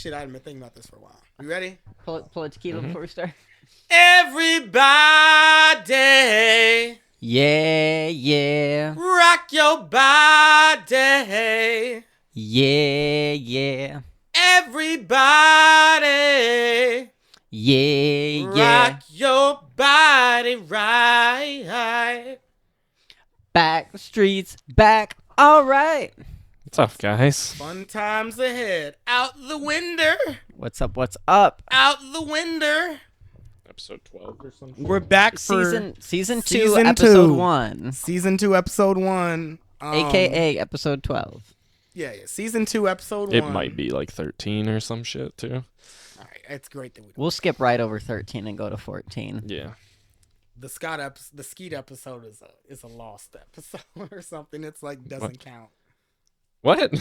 shit, I've been thinking about this for a while. You ready? Pull a tequila before we start. Everybody. Yeah. Rock your body. Yeah. Everybody. Yeah. Rock your body right. Back streets back. All right. What's up, guys? Fun times ahead. Out the window. What's up? Out the window. Episode 12 or something. We're back for Season 2, Season episode 2. 1. Season 2, episode 1. AKA episode 12. Yeah. Season 2, episode 1. It might be like 13 or some shit, too. All right. It's great that We'll skip right over 13 and go to 14. Yeah. the Skeet episode is a lost episode or something. It's like doesn't count. What?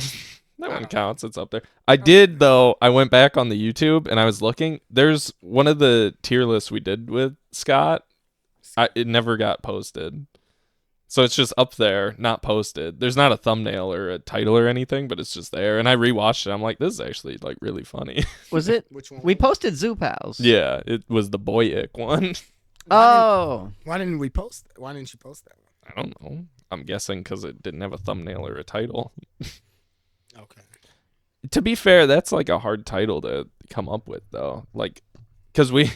That one counts. It's up there. I did, though. I went back on the YouTube and I was looking. There's one of the tier lists we did with Scott. It never got posted. So it's just up there, not posted. There's not a thumbnail or a title or anything, but it's just there. And I rewatched it. I'm like, this is actually like really funny. Was it? Which one? We posted Zoo Pals. Yeah, it was the Boy Ick one. Oh. Why didn't we post it? Why didn't you post that one? I don't know. I'm guessing because it didn't have a thumbnail or a title. Okay. To be fair, that's like a hard title to come up with, though. Like, because we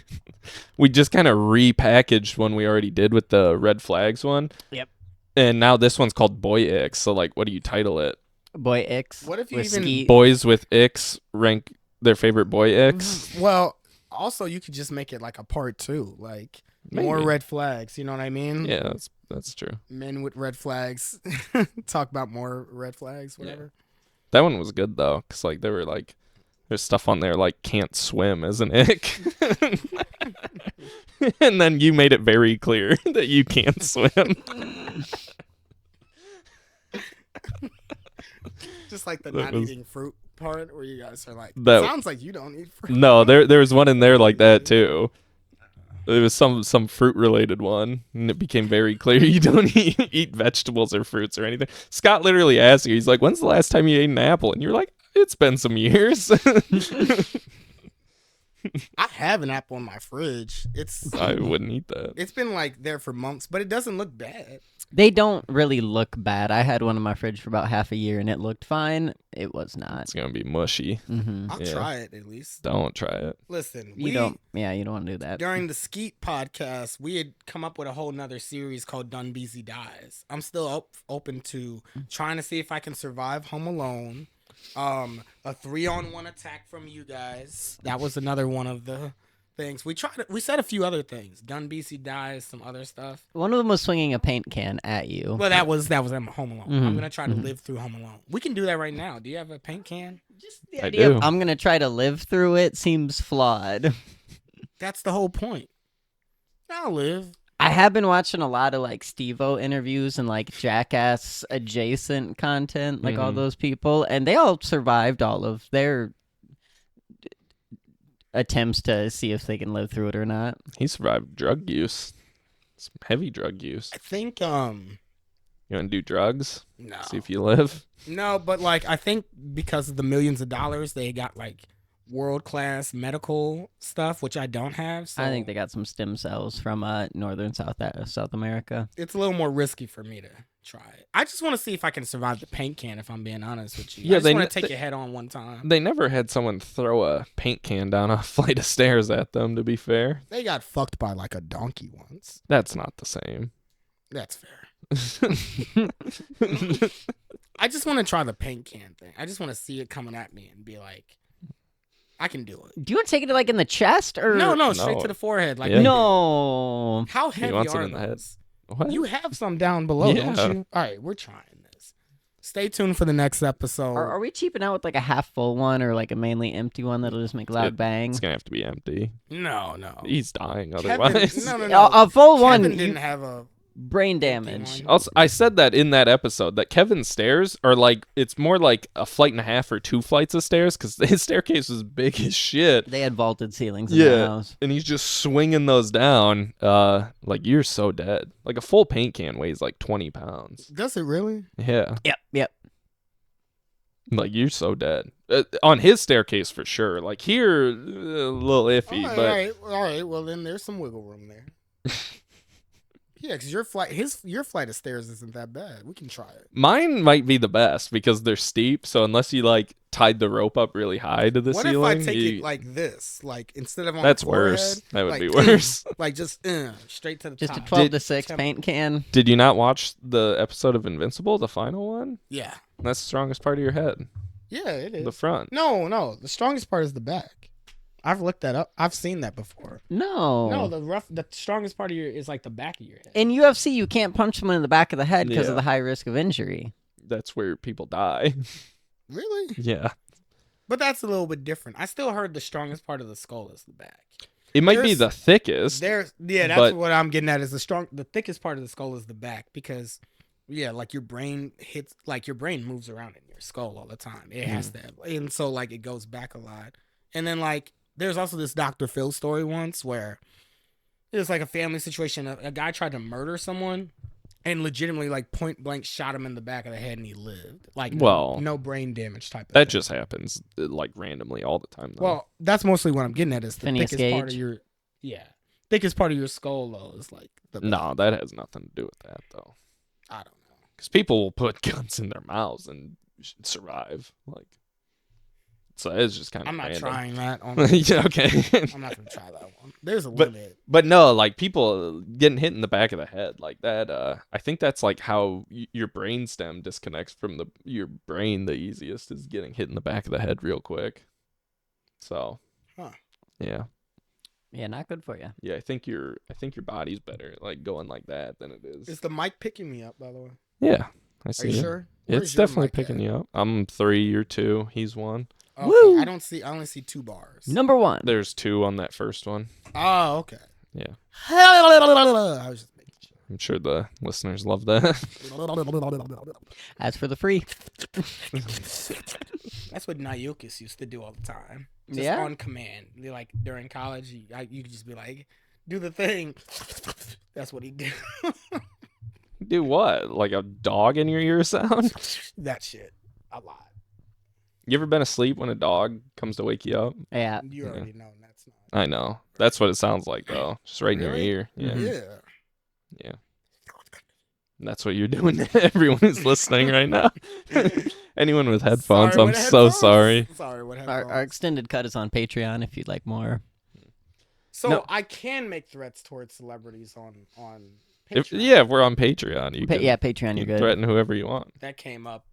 just kind of repackaged one we already did with the red flags one. Yep. And now this one's called Boy Icks. So, like, what do you title it? Boy Icks. What if you with even- Skeet. Boys with Icks rank their favorite boy Icks. Well, also you could just make it like a part 2, like more Maybe. red flags. You know what I mean? Yeah, that's true. Men with red flags talk about more red flags, whatever. That one was good, though, because, like, there were, like, there's stuff on there like can't swim as an ick. And then you made it very clear that you can't swim. Just like the That not was- eating fruit part, where you guys are like, That- sounds like you don't eat fruit. No, there was one in there like that too. It was some fruit related one, and it became very clear you don't eat vegetables or fruits or anything. Scott literally asked you, he's like, "When's the last time you ate an apple?" And you're like, "It's been some years." I have an apple in my fridge. I wouldn't eat that. It's been like there for months, but it doesn't look bad. They don't really look bad. I had one in my fridge for about half a year and it looked fine. It was not. It's gonna be mushy. Mm-hmm. I'll Yeah. try it at least. Don't try it. Listen, You don't want to do that. During the Skeet podcast, we had come up with a whole nother series called Dunbeezy Dies. I'm still open to trying to see if I can survive Home Alone. A 3-on-1 attack from you guys. That was another one of the things. We said a few other things. Dunbeezy Dies, some other stuff. One of them was swinging a paint can at you. Well, that was Home Alone. Mhm, I'm gonna try to live through Home Alone. We can do that right now. Do you have a paint can? Just the I idea of do. I'm going to try to live through it seems flawed. That's the whole point. I'll live. I have been watching a lot of like Steve-O interviews and like Jackass adjacent content, like all Mhm. those people, and they all survived all of their attempts to see if they can live through it or not. He survived drug use. Some heavy drug use. I think You want to do drugs? no. See if you live? No, but like I think because of the millions of dollars, they got like world-class medical stuff, which I don't have. So I think they got some stem cells from northern South America. it's a little more risky for me to try it. I just want to see if I can survive the paint can, if I'm being honest with you. Yeah, I just they want kn- to take they- your head on one time. They never had someone throw a paint can down a flight of stairs at them, to be fair. They got fucked by like a donkey once. That's not the same. That's fair. I just want to try the paint can thing. I just want to see it coming at me and be like, I can do it. Do you want to take it like in the chest or No, straight No. to the forehead. Like Yeah. No. How heavy wants it are in the head. those? What? You have some down below, don't Yeah. you? All right, we're trying this. Stay tuned for the next episode. Are we cheaping out with like a half full one or like a mainly empty one that'll just make loud bang? It's going to have to be empty. No. He's dying Kevin, otherwise. no. A full Kevin one, didn't you- have a brain damage. one. Also, I said that in that episode that Kevin's stairs are like, it's more like a flight and a half or 2 flights of stairs because his staircase was big as shit. They had vaulted ceilings in the Yeah, house. and he's just swinging those down. Like you're so dead. Like a full paint can weighs like 20 pounds. Does it really? Yeah, Yep. like you're so dead. On his staircase for sure. Like here, a little iffy, but all right. Well, then there's some wiggle room there. Yeah, because your flight of stairs isn't that bad. We can try it. mine might be the best because they're steep. So unless you like tied the rope up really high to the What ceiling, if I take it like this? Like instead of on that's the forehead, worse. That would like, be worse. Like just straight to the Just a top. 12 to 6 paint can. Did you not watch the episode of Invincible, the final one? Yeah. That's the strongest part of your head, Yeah, it is. the front. No. The strongest part is the back. I've looked that up. I've seen that before. No. No, the strongest part of your is like the back of your head. In UFC, you can't punch someone in the back of the head because Yeah. of the high risk of injury. That's where people die. Really? Yeah. But that's a little bit different. I still heard the strongest part of the skull is the back. It might be There's- the thickest. That's but- what I'm getting at is the thickest part of the skull is the back because like your brain moves around in your skull all the time. It has to have, and so like it goes back a lot. And then like there's also this Dr. Phil story once where it was like a family situation. A guy tried to murder someone and legitimately like point blank shot him in the back of the head and he lived. Like no brain damage type of That thing. just happens like randomly all the time. Though. Well, that's mostly what I'm getting at is the Phineas thickest part of Gage. thickest part of your skull though is like the no, that has nothing to do with that though. I don't know. Because people will put guns in their mouths and survive. Like, so it's just kind of. I'm not random. trying that. Yeah, okay. I'm not gonna try that one. There's a limit. But no, like people getting hit in the back of the head like that. I think that's like how your brain stem disconnects from your brain. The easiest is getting hit in the back of the head real quick. So, yeah, Yeah, not good for you. yeah. I think your body's better like going like that than it is. Is the mic picking me up? By the way, Yeah, I are see. you it. sure? It's Where's your definitely mic picking at? you up. I'm 3, you're 2. He's 1. Okay, Woo! I only see 2 bars. Number 1. There's 2 on that first one. Oh, okay. Yeah, I was just making sure. I'm sure the listeners love that. As for the free. That's what Nayukis used to do all the time. Just Yeah? on command. Like during college, you could just be like, do the thing. That's what he did. Do what? Like a dog in your ear sound? That shit. A lot. You ever been asleep when a dog comes to wake you up? Yeah. You already know that's not. I know. That's what it sounds like though. Just right in your Really? ear. Yeah. Yeah. Yeah. That's what you're doing to everyone who's listening right now. Anyone with headphones, Sorry, I'm what so headphones? sorry. Sorry, what Our headphones? extended cut is on Patreon if you'd like more. So No. I can make threats towards celebrities on If Patreon. we're on Patreon, you can, Patreon, you you're good. threaten whoever you want. That came up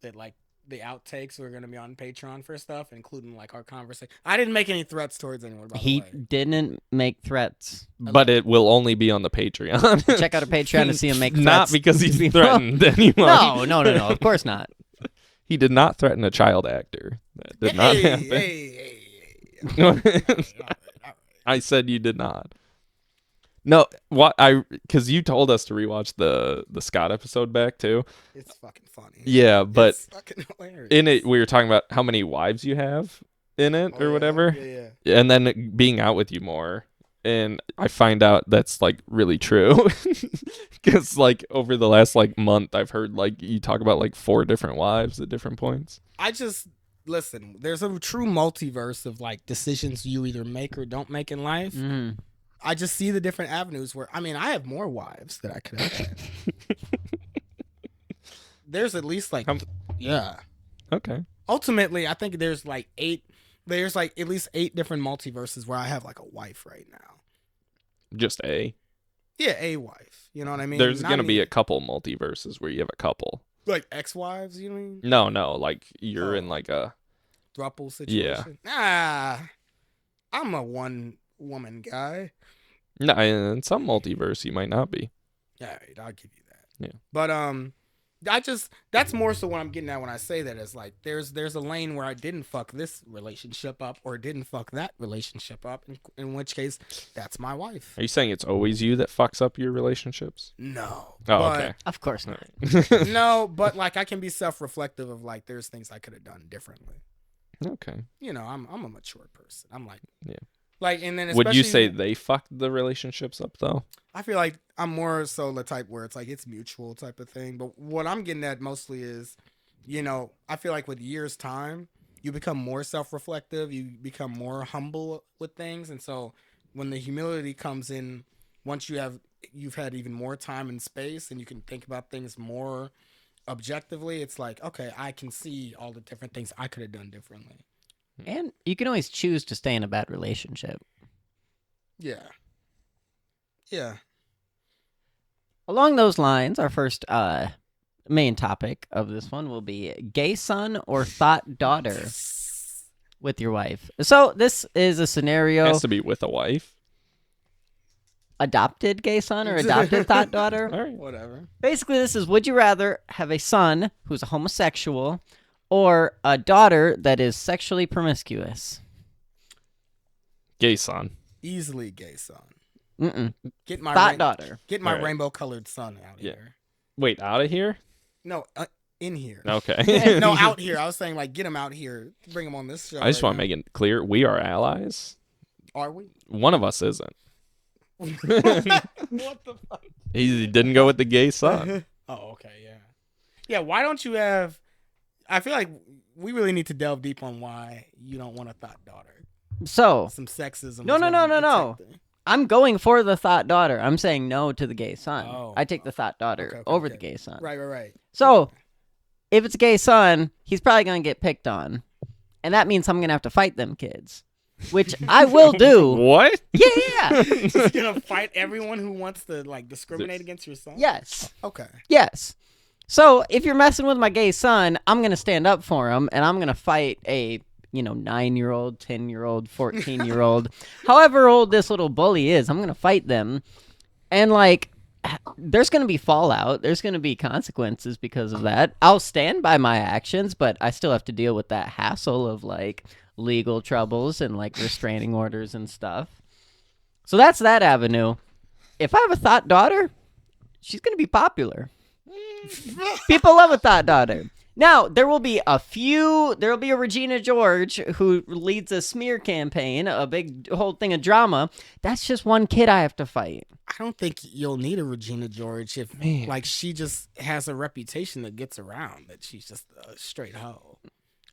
that like the outtakes were gonna be on Patreon for stuff, including like our conversation. I didn't make any threats towards anyone. By He the way. didn't make threats. But it will only be on the Patreon. Check out our Patreon to see him make threats. Not because he's Be- threatened anyone. No. Of course not. He did not threaten a child actor. That did not happen. Hey. All right. I said you did not. No, because you told us to rewatch the Scott episode back too. It's fucking funny. Yeah, but it's fucking hilarious. in it we were talking about how many wives you have in it Oh, or yeah. whatever, Yeah. and then being out with you more. And I find out that's like really true, because like over the last like month, I've heard like you talk about like 4 different wives at different points. I just listen. There's a true multiverse of like decisions you either make or don't make in life. Mm. I just see the different avenues where I have more wives that I could have had. There's at least like yeah. Okay. Ultimately, I think there's like 8. There's like at least 8 different multiverses where I have like a wife right now. Just a. Yeah, a wife. You know what I mean? There's Not gonna be even- a couple multiverses where you have a couple. like ex-wives. You mean No, like you're in Oh. like a. throuple situation? Nah, I'm a one-woman guy. No, in some multiverse you might not be. All right, I'll give you that. Yeah. But that's more so what I'm getting at when I say that is like there's a lane where I didn't fuck this relationship up or didn't fuck that relationship up, in which case that's my wife. Are you saying it's always you that fucks up your relationships? No. Oh, but, okay. Of course not. No, but like I can be self-reflective of like there's things I could have done differently. Okay. You know, I'm a mature person. I'm like Yeah. Like and then Would you especially- say they fucked the relationships up though? I feel like I'm more so the type where it's like it's mutual type of thing. But what I'm getting at mostly is, you know, I feel like with years' time, you become more self-reflective, you become more humble with things, and so when the humility comes in, once you've had even more time and space, and you can think about things more objectively, it's like, okay, I can see all the different things I could have done differently. And you can always choose to stay in a bad relationship. Yeah. Yeah. Along those lines, our first main topic of this one will be gay son or thought daughter with your wife. So this is a scenario. Has to be with a wife. Adopted gay son or adopted thought daughter. All right. Whatever. Basically, this is, would you rather have a son who's a homosexual or a daughter that is sexually promiscuous? Gay son. Easily gay son. Mm-mm. Get my Thought daughter. Get my All right. rainbow colored son out Yeah. here. Wait, out of here? No, in here. Okay. No, out here. I was saying, like, get him out here. Bring him on this show. I just want to make it clear we are allies. Are we? One of us isn't. What the fuck? He didn't go with the gay son. Oh, okay, yeah. Yeah, why don't you have... I feel like we really need to delve deep on why you don't want a thought daughter. So, Some sexism. No, is no, what no, I'm no, no. detecting. I'm going for the thought daughter. I'm saying no to the gay son. Oh. I take the thought daughter Okay, over okay. the gay son. Right. So, if it's a gay son, he's probably going to get picked on. And that means I'm going to have to fight them kids, which I will do. What? You're Yeah. just gonna fight everyone who wants to, like, discriminate against your son? Yes. Okay. Yes. So, if you're messing with my gay son, I'm going to stand up for him and I'm going to fight a 9-year-old, 10-year-old, 14-year-old, however old this little bully is, I'm going to fight them. And, like, there's going to be fallout. There's going to be consequences because of that. I'll stand by my actions, but I still have to deal with that hassle of, like, legal troubles and, like, restraining orders and stuff. So that's that avenue. If I have a thought daughter, she's going to be popular. People love a thought daughter. Now, there will be a Regina George who leads a smear campaign, a big whole thing of drama. That's just one kid I have to fight. I don't think you'll need a Regina George if, like, she just has a reputation that gets around, that she's just a straight hoe.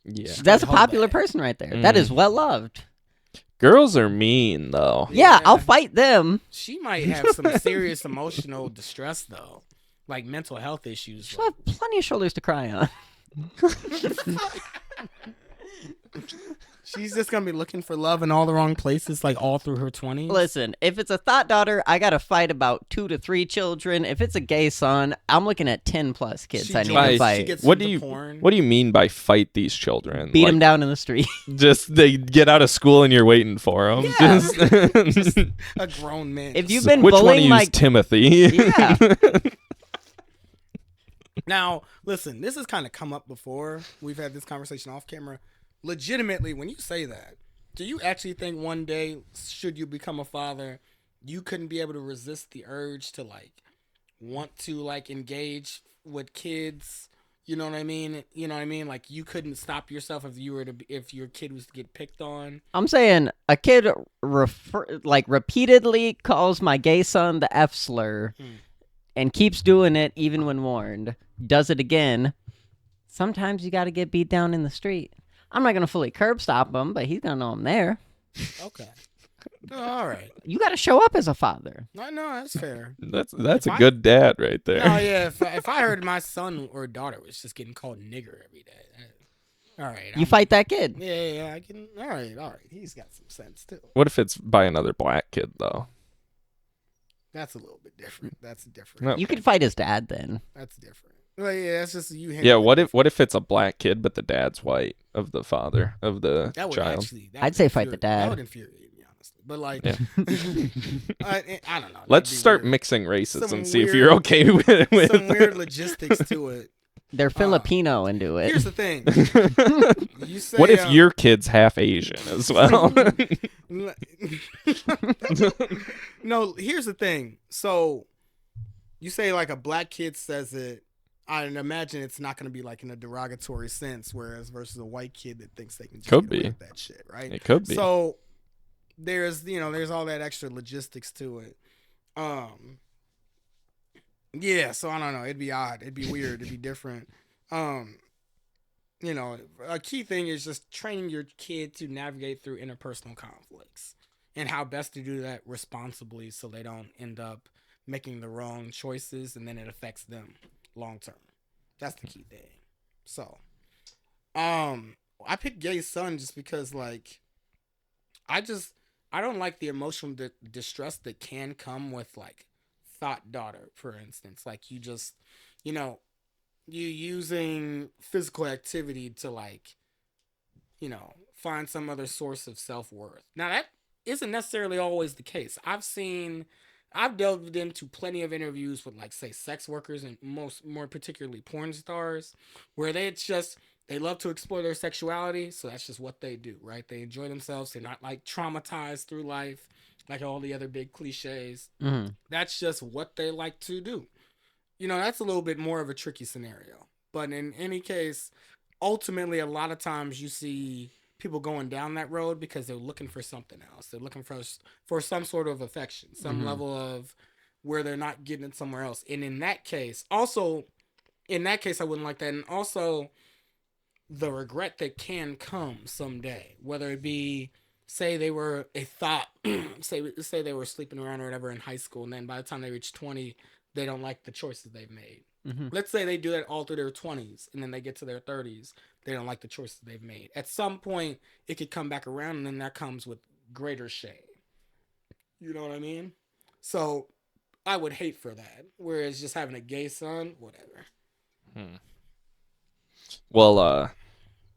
Yeah. That's a hold popular that. person right there. That is well loved. Girls are mean, though. Yeah, Yeah. I'll fight them. She might have some serious emotional distress, though, like mental health issues. She'll have plenty of shoulders to cry on. She's just gonna be looking for love in all the wrong places, like all through her 20s. Listen, if it's a thought daughter, I gotta fight about 2 to 3 children. If it's a gay son, I'm looking at 10 plus kids She I need joins- to she fight. gets What do into you porn. What do you mean by fight these children? Beat Like, them down in the street. Just they get out of school and you're waiting for them. Yeah. Just, A grown man. If just- you've been which one of bullying you my is Timothy? Yeah. Now, listen, this has kind of come up before. We've had this conversation off camera. Legitimately, when you say that, do you actually think one day, should you become a father, you couldn't be able to resist the urge to, like, want to, like, engage with kids? You know what I mean? You know what I mean? Like, you couldn't stop yourself if your kid was to get picked on. I'm saying a kid repeatedly calls my gay son the F slur and keeps doing it even when warned. Does it again. Sometimes you got to get beat down in the street. I'm not going to fully curb stop him, but he's going to know I'm there. Okay. All right. You got to show up as a father. No, that's fair. That's If a I- good dad right there. Oh yeah, if I heard my son or daughter was just getting called nigger every day, all right, You fight that kid. Yeah, I can. All right. He's got some sense too. What if it's by another black kid though? That's a little bit different. That's different. No. You could fight his dad then. That's different. Well, yeah, that's just you. Yeah. What if it's a black kid but the dad's white of the father of the that would child? actually? That I'd would say fight the That dad. would infuriate me honestly, but like, Yeah. I don't know. Let's That'd be start weird. mixing races Some and see if weird- you're okay with it. Some weird logistics to it. They're Filipino into it. Here's the thing. You say, What if your kid's half Asian as well? No, here's the thing. So you say like a black kid says it, I'd imagine it's not going to be like in a derogatory sense, whereas versus a white kid that thinks they can just Could get away be. with that shit, right? It could be. So there's all that extra logistics to it. Yeah, so I don't know. It'd be odd. It'd be weird. It'd be different. you know, a key thing is just training your kid to navigate through interpersonal conflicts and how best to do that responsibly so they don't end up making the wrong choices and then it affects them long term. That's the key thing. So, I picked gay son just because like I just I don't like the emotional distress that can come with like thot daughter, for instance. Like you just, you know, you using physical activity to like, you know, find some other source of self worth. Now that isn't necessarily always the case. I've delved into plenty of interviews with like say sex workers and more particularly porn stars, where they love to explore their sexuality, so that's just what they do, right? They enjoy themselves. They're not like traumatized through life, like all the other big cliches. Mm-hmm. That's just what they like to do. You know, that's a little bit more of a tricky scenario. But in any case, ultimately, a lot of times you see people going down that road because they're looking for something else. They're looking for some sort of affection, some level of where they're not getting it somewhere else. And in that case, I wouldn't like that. And also, the regret that can come someday, whether it be say they were a thot, say they were sleeping around or whatever in high school, and then by the time they reach 20, they don't like the choices they've made. Mm-hmm. Let's say they do that all through their 20s, and then they get to their 30s, they don't like the choices they've made. At some point, it could come back around, and then that comes with greater shame. You know what I mean? So I would hate for that. Whereas just having a gay son, whatever. Well,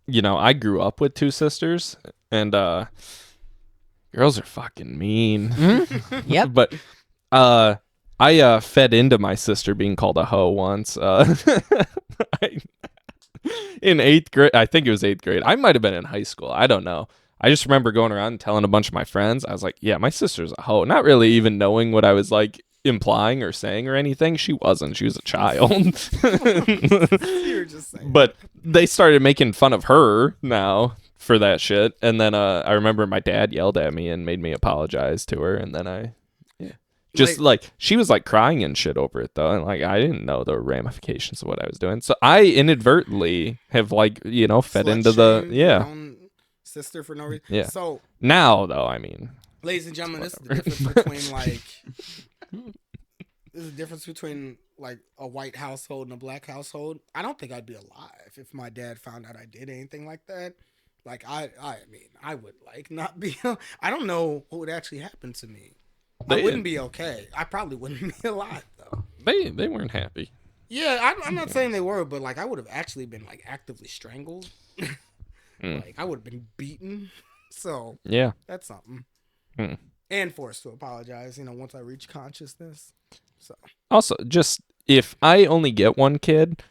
you know, I grew up with two sisters, and girls are fucking mean. Mm-hmm. Yep. But I fed into my sister being called a hoe once. In 8th grade, I think it was 8th grade. I might have been in high school. I don't know. I just remember going around and telling a bunch of my friends. I was like, "Yeah, my sister's a hoe," not really even knowing what I was like implying or saying or anything. She wasn't. She was a child. You're just saying. But they started making fun of her now for that shit. And then I remember my dad yelled at me and made me apologize to her. And then just like she was like crying and shit over it though. And like I didn't know the ramifications of what I was doing. So I inadvertently have like, you know, fed into the your own sister for no reason. Yeah. So now though, I mean, ladies and gentlemen, this is the difference between like there's a difference between like a white household and a black household. I don't think I'd be alive if my dad found out I did anything like that. Like I mean, I would like not be. I don't know what would actually happen to me. I wouldn't be okay. I probably wouldn't be alive though. They weren't happy. Yeah, I'm not saying they were, but like I would have actually been like actively strangled. Like I would have been beaten. So yeah, that's something. And forced to apologize. You know, once I reach consciousness. So also, just if I only get one kid,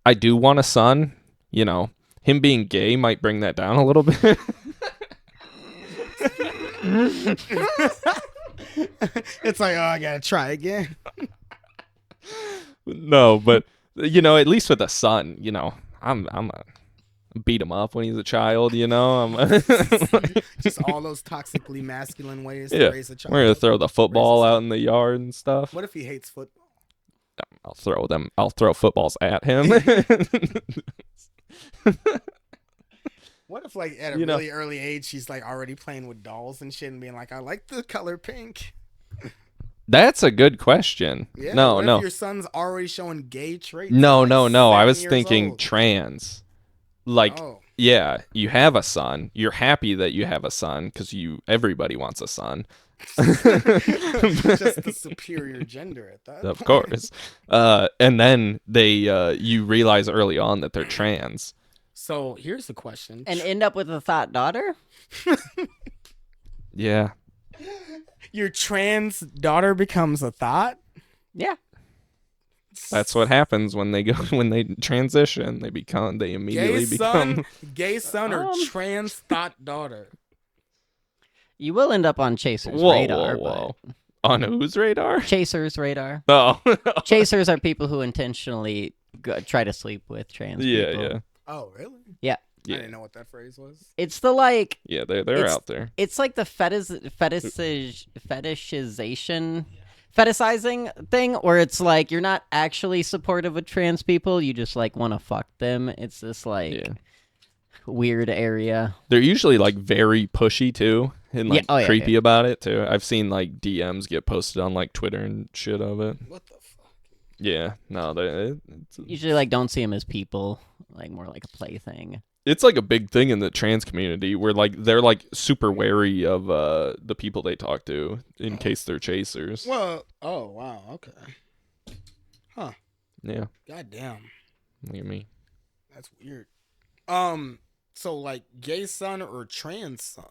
I do want a son. You know, him being gay might bring that down a little bit. It's like, oh, I gotta try again. No, but you know, at least with a son, you know, I'm a beat him up when he's a child. You know, just all those toxically masculine ways to raise a child. We're gonna throw the football out in the yard and stuff. What if he hates football? I'll throw footballs at him. What if, like, at a really early age, she's like already playing with dolls and shit, and being like, "I like the color pink." That's a good question. Yeah. No. If your son's already showing gay traits? No. I was 7 years thinking old? trans. Like, yeah, you have a son. You're happy that you have a son because everybody wants a son. Just the superior gender at that. Of course. And then you realize early on that they're trans. So here's the question. And end up with a thot daughter? Yeah. Your trans daughter becomes a thot? Yeah. That's what happens when they transition. They immediately become gay son or trans thot daughter. You will end up on Chaser's radar. Whoa. On whose radar? Chaser's radar. Oh. Chasers are people who intentionally try to sleep with trans people. Yeah. Oh, really? Yeah. I didn't know what that phrase was. It's the like. Yeah, they're out there. It's like the fetishizing thing, where it's like you're not actually supportive of trans people. You just like want to fuck them. It's this like weird area. They're usually like very pushy too, and like Yeah, creepy about it too. I've seen like DMs get posted on like Twitter and shit of it. What the fuck? Yeah, no, Usually, like, don't see them as people, like more like a plaything. it's like a big thing in the trans community where like they're like super wary of the people they talk to in case they're chasers. Well, oh wow, okay. Huh. Yeah, Goddamn. look at me. That's weird. So like gay son or trans son?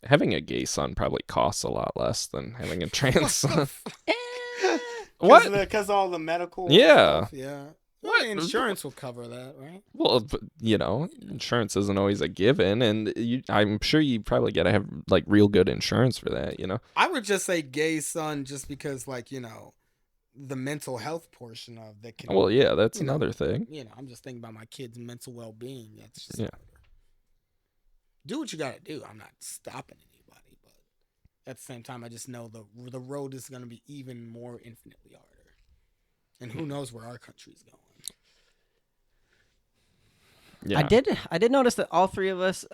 Having a gay son probably costs a lot less than having a trans son. What? What? Because all the medical. Yeah. Stuff? Yeah. What? Well, insurance will cover that, right? Well, but, you know, insurance isn't always a given, and I'm sure you probably gotta have like real good insurance for that. You know. I would just say gay son, just because, like, the mental health portion of that can. Well, yeah, that's you know, another thing. I'm just thinking about my kid's mental well-being. That's just Yeah. do what you gotta do. I'm not stopping anybody, but at the same time, I just know the road is gonna be even more infinitely harder, and who knows where our country's going. Yeah. I did notice that all three of us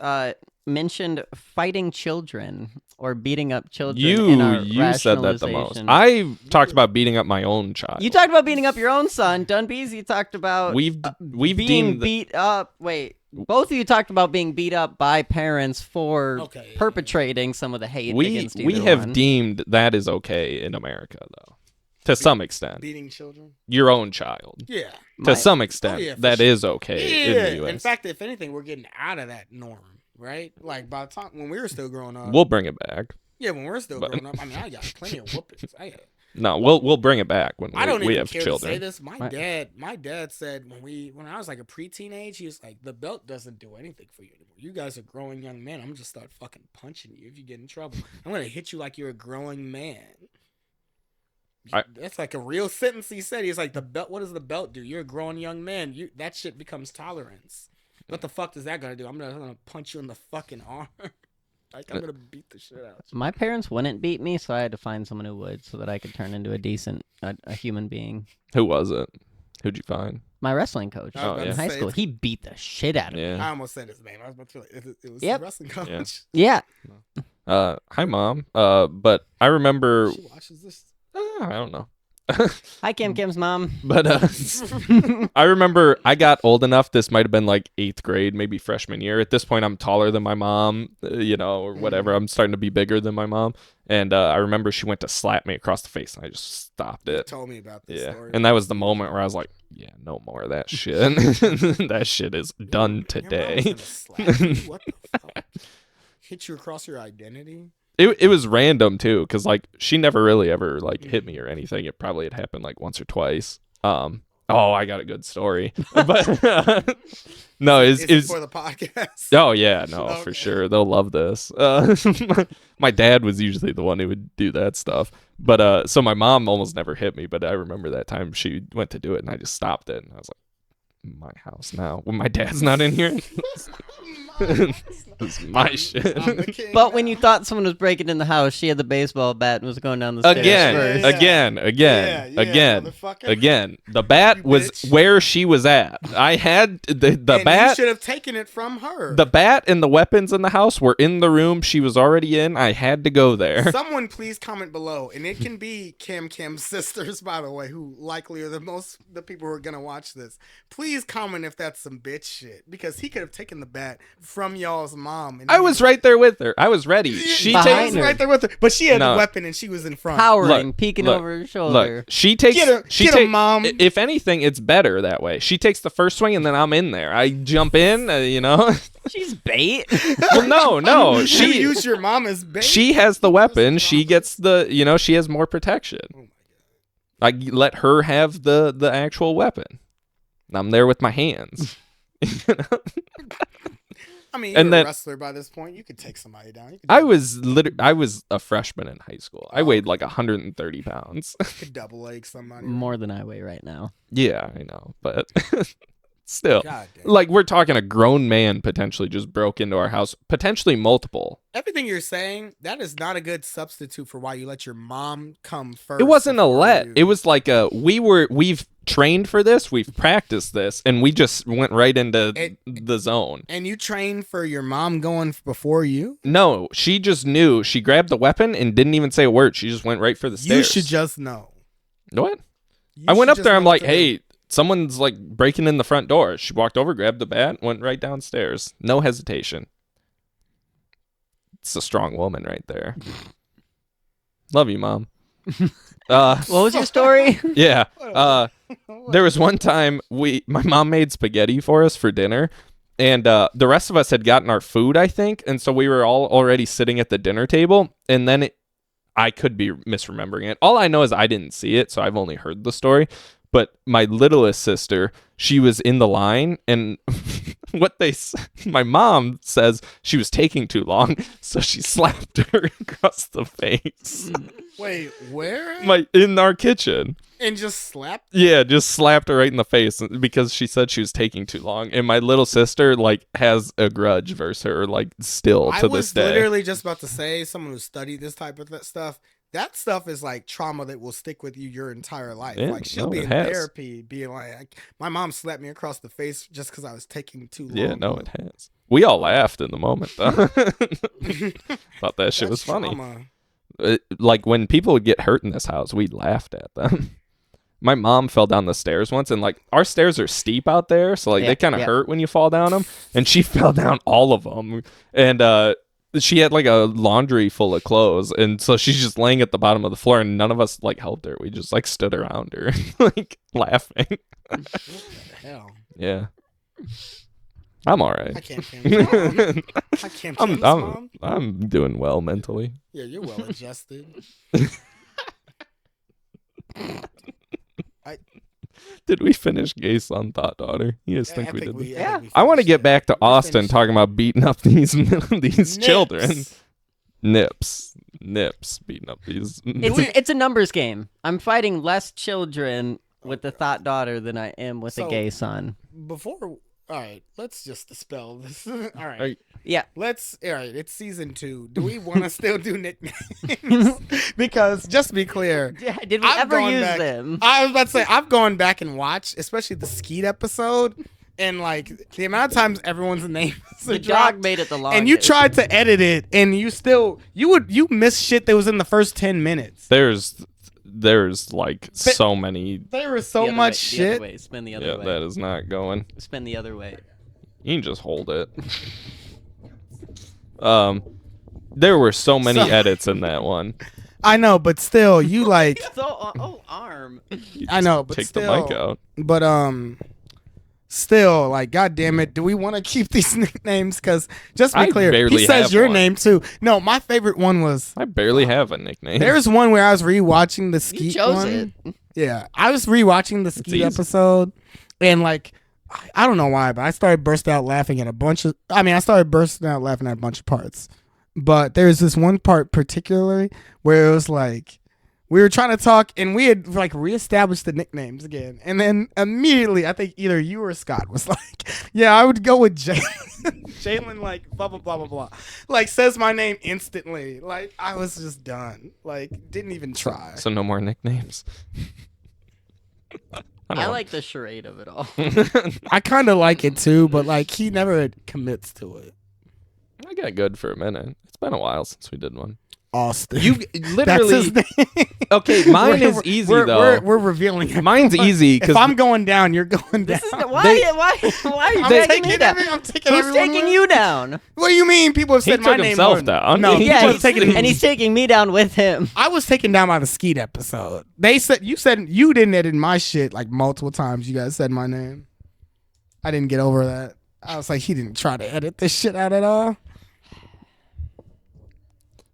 mentioned fighting children or beating up children. in our You said that the most. rationalization. I talked about beating up my own child. You talked about beating up your own son. Dunbeezy talked about We've being deemed beat up. Wait, both of you talked about being beat up by parents for Okay. perpetrating some of the hate we against we either have one. deemed that is okay in America though, to some extent. Beating children. Your own child, Yeah. to some extent, yeah, for that sure. is okay in the U.S. In fact, if anything, we're getting out of that norm, right? Like by the time when we were still growing up. We'll bring it back. Yeah, when we're still But- growing up. I mean, I got plenty of whoopings. No, we'll bring it back when I don't we even have care children. to say this. My Right. dad said when I was like a preteen age, he was like, the belt doesn't do anything for you anymore. You guys are growing young men. I'm gonna just start fucking punching you if you get in trouble. I'm gonna hit you like you're a growing man. That's like a real sentence he said. He's like, the belt. What does the belt do? You're a growing young man. That shit becomes tolerance. What the fuck does that gonna do? I'm gonna punch you in the fucking arm. Like I'm gonna beat the shit out. My parents wouldn't beat me, so I had to find someone who would, so that I could turn into a decent, a human being. Who was it? Who'd you find? My wrestling coach I was about in to high say, school, it's- he beat the shit out of me. I Yeah. almost said his name. I was about to feel like it was Yep. the wrestling coach. Yeah. Yeah. Hi mom. But I remember. She watches this. I don't know. Hi, CamCam's mom. But I remember I got old enough. This might have been like 8th grade, maybe freshman year. At this point, I'm taller than my mom, or whatever. I'm starting to be bigger than my mom. And I remember she went to slap me across the face, and I just stopped You it. told me about this Yeah. story. And that was the moment where I was like, yeah, no more of that shit. That shit is done Your mom's today. gonna slap you? What the fuck? Hit you across your identity? It was random too, because like she never really ever like hit me or anything. It probably had happened like once or twice. Oh, I got a good story, but no, Is it it's for the podcast? oh yeah, no, for Okay. sure they'll love this. My dad was usually the one who would do that stuff, but so my mom almost never hit me, but I remember that time she went to do it and I just stopped it and I was like, my house now when my dad's not in here. This is my shit. I'm the king But when now. you thought someone was breaking in the house, she had the baseball bat and was going down the stairs Again, first. Yeah. again, Yeah, motherfucker. again. The bat You was bitch. where she was at. I had the And you bat. should have taken it from her. The bat and the weapons in the house were in the room she was already in. I had to go there. Someone please comment below, and it can be CamCam's sisters, by the way, who likely are the people who are gonna watch this. Please comment if that's some bitch shit, because he could have taken the bat from y'all's mom. And I was right there with her. I was ready. She Behind takes. was her. right there with her, but she had No. the weapon and she was in front. Powering, Look, peeking look, over her shoulder. Look, she takes. Get her- she get her, take- Mom. If anything, it's better that way. She takes the first swing and then I'm in there. I jump in. She's bait. Well, no. You She use your mom as bait. she has the weapon. She gets the. She has more protection. Oh my God. I let her have the actual weapon. I'm there with my hands. I mean, And you're then- a wrestler by this point. You could take somebody down. You could I was a freshman in high school. I weighed like 130 pounds. you could double leg somebody. More than I weigh right now. Yeah, I know, but Still, God damn. like we're talking a grown man potentially just broke into our house, potentially multiple. Everything you're saying, that is not a good substitute for why you let your mom come first. It wasn't a before let. you. It was like we've trained for this, we've practiced this, and we just went right into the zone. And you trained for your mom going before you? No, she just knew. She grabbed the weapon and didn't even say a word. She just went right for the stairs. You should just know. What? You I went should up just there. know I'm what like, to do. hey, someone's like breaking in the front door. She walked over, grabbed the bat, went right downstairs. No hesitation. It's a strong woman right there. Love you, Mom. What was your story? Yeah. There was one time my mom made spaghetti for us for dinner, and the rest of us had gotten our food, I think, and so we were all already sitting at the dinner table, and then I could be misremembering it. All I know is I didn't see it, so I've only heard the story. But my littlest sister, she was in the line, and my mom says she was taking too long, so she slapped her across the face. Wait, where? In our kitchen. And just slapped? Yeah, just slapped her right in the face because she said she was taking too long. And my little sister has a grudge versus her still to this day. I was literally just about to say, someone who studied this type of stuff, that stuff is like trauma that will stick with you your entire life. Yeah, She'll be in therapy being like, my mom slapped me across the face just because I was taking too long. Yeah, no, it has. We all laughed in the moment though. Thought that shit was funny. When people would get hurt in this house, we laughed at them. My mom fell down the stairs once, and our stairs are steep out there, so they kind of hurt when you fall down them. And she fell down all of them, and she had a laundry full of clothes, and so she's just laying at the bottom of the floor, and none of us helped her. We just stood around her, laughing. What the hell? Yeah, I'm all right. I can't. I'm doing well mentally. Yeah, you're well adjusted. Did we finish Gay Son Thought Daughter? You guys think we did? Yeah. I want to get back to Austin talking about beating up these children. Nips beating up these. It's a numbers game. I'm fighting less children with the thought daughter than I am with a gay son. All right, let's just dispel this. All right. Yeah. All right, it's season 2. Do we want to still do nicknames? Because, just to be clear. Yeah, did we ever use them? I was about to say, I've gone back and watched, especially the Skeet episode, and the amount of times everyone's name is The dog made it the longest. And you tried to edit it, and you missed shit that was in the first 10 minutes. There's so many. There was so much shit. Spin the other way. That is not going. Spin the other way. You can just hold it. There were so many edits in that one. I know, but still, you arm. I know, but take still, the mic out. But still, God damn it, do we want to keep these nicknames? Because just to be clear, he says your name too. No, my favorite one was. I barely have a nickname. There's one where I was rewatching the Skeet one. It. Yeah, I was rewatching the Skeet episode, and I don't know why, but I started bursting out laughing at a bunch of parts. But there's this one part particularly where it was we were trying to talk and we had reestablished the nicknames again. And then immediately, I think either you or Scott was yeah, I would go with Jalen. Jalen blah, blah, blah, blah, blah. Says my name instantly. I was just done. Didn't even try. So no more nicknames. I like the charade of it all. I kind of like it too, but he never commits to it. I got good for a minute. It's been a while since we did one. Austin. You literally. Okay, mine is easy though. We're revealing it. Mine's easy if I'm going down, you're going down. Why are you taking me down? I'm taking Who's taking you down? What do you mean? People have said my name. He took himself down. No, and he's taking me down with him. I was taken down by the Skeet episode. They said you didn't edit my shit multiple times. You guys said my name. I didn't get over that. I was he didn't try to edit this shit out at all.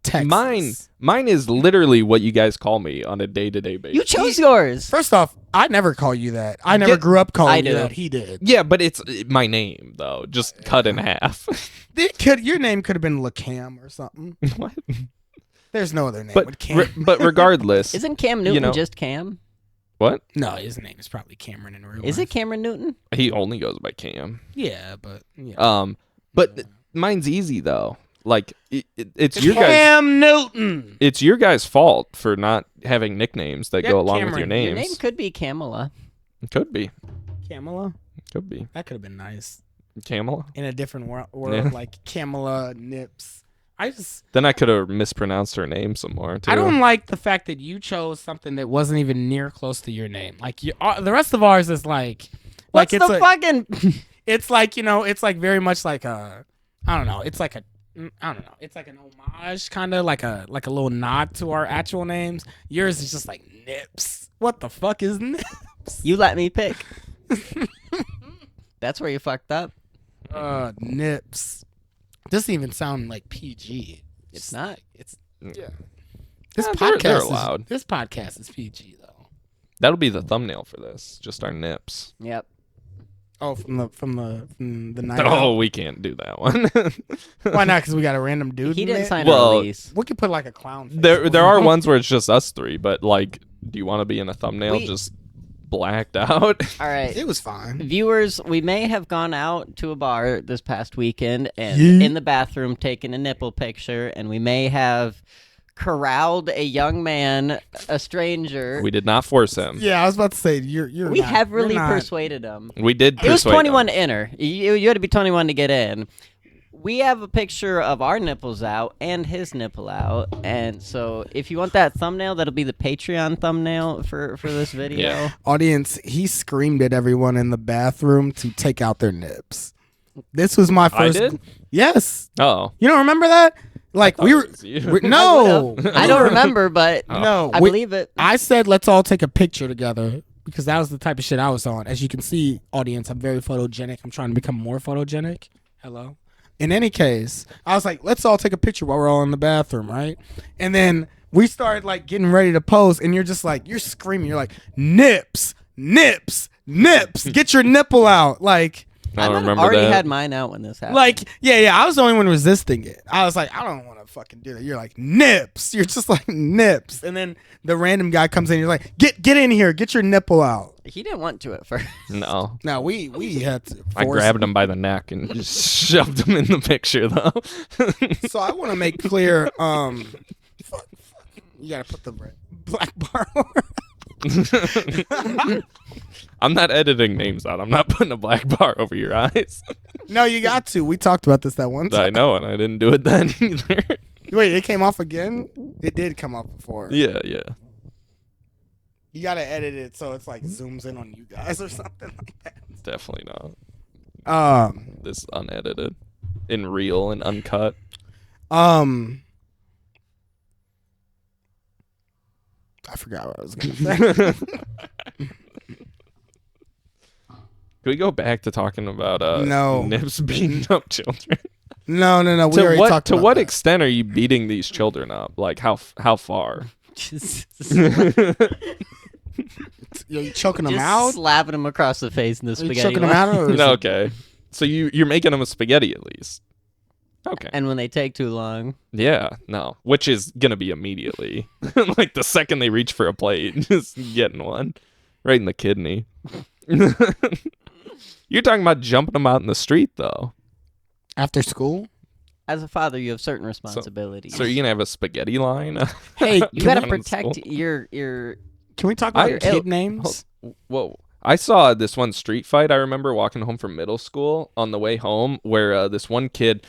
Texas. Mine is literally what you guys call me on a day-to-day basis. You chose yours. First off, I never call you that. I never grew up calling you that. He did. Yeah, but it's my name though, just cut in half. Your name could have been LaCam or something. What? There's no other name but with Cam. but regardless, isn't Cam Newton just Cam? What? No, his name is probably Cameron in real life. Is it Cameron Newton? He only goes by Cam. Yeah, but yeah. But mine's easy though. Like it's your guys. Cam Newton. It's your guys' fault for not having nicknames that Yeah, go along with your Cameron. Your names. name could be Camilla. It could be. Camilla. Could be. That could have been nice Camilla. in a different world, Yeah. like Camilla Nips. Then I could have mispronounced her name some more too. I don't like the fact that you chose something that wasn't even near close to your name. Like the rest of ours is like What's it's the fucking? it's like, it's like very much like a, I don't know. It's like a, I don't know. It's like an homage, kind of like a little nod to our actual names. Yours is just like Nips. What the fuck is Nips? You let me pick. That's where you fucked up. Nips. Doesn't even sound like PG. It's not. It's Yeah. This Yeah, they're podcast allowed. This podcast is PG though. That'll be the thumbnail for this. Just our nips. Yep. Oh, from the night. Oh, out? we can't do that one. Why not? Because we got a random dude. He in didn't it? sign Well, a release. We could put like a clown. Face there are ones where it's just us three, but like, do you want to be in a thumbnail We- just blacked out? All right. It was fine. Viewers, we may have gone out to a bar this past weekend and Yeet. in the bathroom taken a nipple picture, and we may have corralled a young man, a stranger. We did not force him. Yeah, I was about to say you're. We not- heavily you're not- persuaded him. We did. It was persuade 21 him. to enter. You had to be 21 to get in. We have a picture of our nipples out and his nipple out, and so if you want that thumbnail, that'll be the Patreon thumbnail for this video. Yeah. Audience, he screamed at everyone in the bathroom to take out their nips. This was my I first. did? Yes. Oh. You don't remember that? Like thought we it were. was you. No. I don't remember, but No. I believe it. I said let's all take a picture together because that was the type of shit I was on. As you can see, audience, I'm very photogenic. I'm trying to become more photogenic. Hello. In any case, I was like, let's all take a picture while we're all in the bathroom, right? And then we started like getting ready to pose, and you're just like, you're screaming. You're like, nips, nips, nips. Get your nipple out. Like, I don't might have remember already that. had mine out when this happened. like, yeah. I was the only one resisting it. I was like, I don't want to fucking do that. You're like, nips. You're just like, nips. And then the random guy comes in. You're like, get in here. Get your nipple out. He didn't want to at first. No. Now we had to. I force grabbed him by the neck and just shoved him in the picture, though. So I want to make clear. Fuck, you gotta put the black bar. I'm not editing names out. I'm not putting a black bar over your eyes. No, you got to. We talked about this that one time. I know, and I didn't do it then either. Wait, it came off again? It did come off before. Yeah. You gotta edit it so it's like zooms in on you guys or something like that. Definitely not. This is unedited, in real and uncut. I forgot what I was gonna say. Can we go back to talking about No. nips beating up children? No. We already talked To about what that. extent are you beating these children up? Like how far? You choking them Just out? slapping him across the face in the Are you spaghetti choking them line. out? Or is No, it- okay. So you're making them a spaghetti at least. Okay. And when they take too long, Yeah, no. Which is gonna be immediately. Like the second they reach for a plate, just getting one. Right in the kidney. You're talking about jumping them out in the street though. After school? as a father, you have certain responsibilities. So you're gonna have a spaghetti line? Hey, you gotta in protect school? your. can we talk about I- kid names? Whoa. I saw this one street fight. I remember walking home from middle school on the way home where this one kid,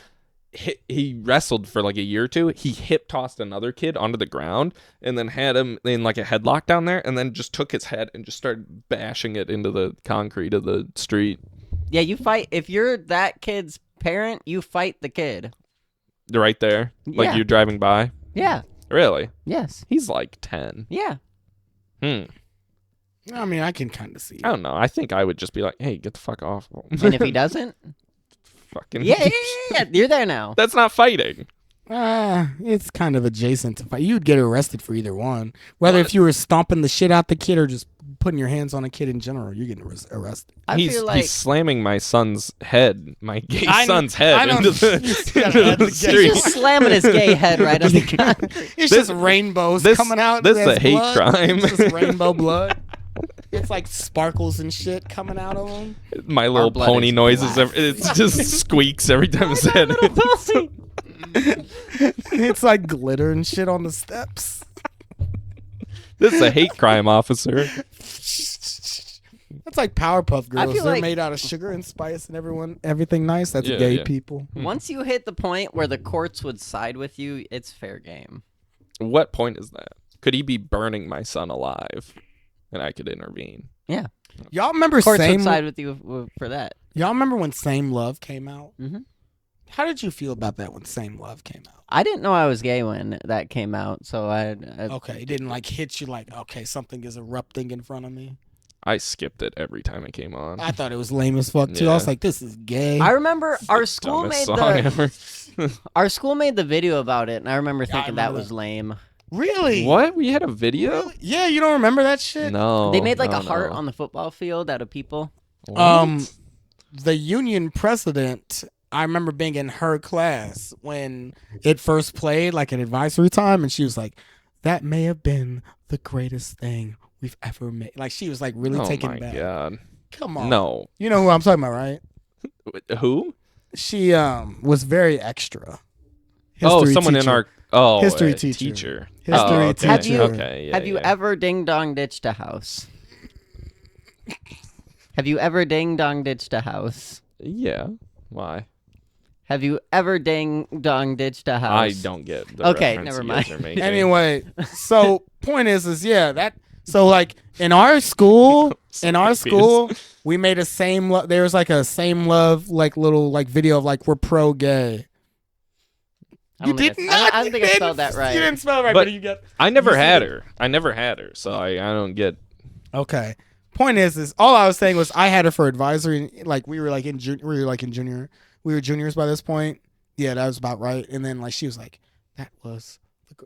he wrestled for like a year or two. He hip tossed another kid onto the ground and then had him in like a headlock down there and then just took his head and just started bashing it into the concrete of the street. Yeah, you fight. If you're that kid's parent, you fight the kid. Right there. Like Yeah. you're driving by. Yeah. Really? Yes. He's like 10. Yeah. I mean, I can kind of see. I don't know. I think I would just be like, hey, get the fuck off. And if he doesn't, Fucking yeah, you're there now. That's not fighting. It's kind of adjacent to fight. You'd get arrested for either one. Whether if you were stomping the shit out the kid or just putting your hands on a kid in general, you're getting arrested. I he's, feel like he's slamming my son's head, my gay I know- son's head I know. into the, He's gotta into add the the gay- street. he's just slamming his gay head right on the concrete. It's This- just rainbows this- coming out. this is There's a hate blood. crime. It's just rainbow blood. It's like sparkles and shit coming out of them. My Little blood Pony is noises. black. It just squeaks every time it's said. It's like glitter and shit on the steps. This is a hate crime, officer. That's like Powerpuff Girls. feel They're like- made out of sugar and spice and everything nice. That's Yeah, gay yeah. people. Once you hit the point where the courts would side with you, it's fair game. What point is that? Could he be burning my son alive, and I could intervene? Yeah, Y'all remember courts Same? would side with you for that. Y'all remember when Same Love came out? Mhm. How did you feel about that when Same Love came out? I didn't know I was gay when that came out, so I Okay, it didn't like hit you like, okay, something is erupting in front of me. I skipped it every time it came on. I thought it was lame as fuck too. I Yeah. was like, this is gay. I remember our school Dumbest made song the ever. our school made the video about it, and I remember Yeah, I thinking that remember was lame. Really? What? We had a video? Really? Yeah, you don't remember that shit? No. They made like no, a heart no. on the football field out of people. What? The union president, I remember being in her class when it first played, like an advisory time, and she was like, that may have been the greatest thing we've ever made. Like, she was like really Oh taken my back. god. Come on. No. You know who I'm talking about, right? Who? She was very extra. Someone teacher. in our History a teacher. Oh, History okay. Have you- Okay, yeah, Have you yeah. ever ding dong ditched a house? Have you ever ding dong ditched a house? Yeah. Why? Have you ever ding dong ditched a house? I don't get the Okay, reference never you guys mind. are making. Anyway, so point is yeah, that so like in our school, So in our confused. school, we made a same love. There was like a same love like little like video of like we're pro gay. I don't think I don't think I spelled that right. You didn't spell it right, But- but you got I never You had see her. I never had her, so I don't get. okay. Point is all I was saying was I had her for advisory. Like we were like in junior. We were juniors by this point. Yeah, that was about right. And then like she was like, that was.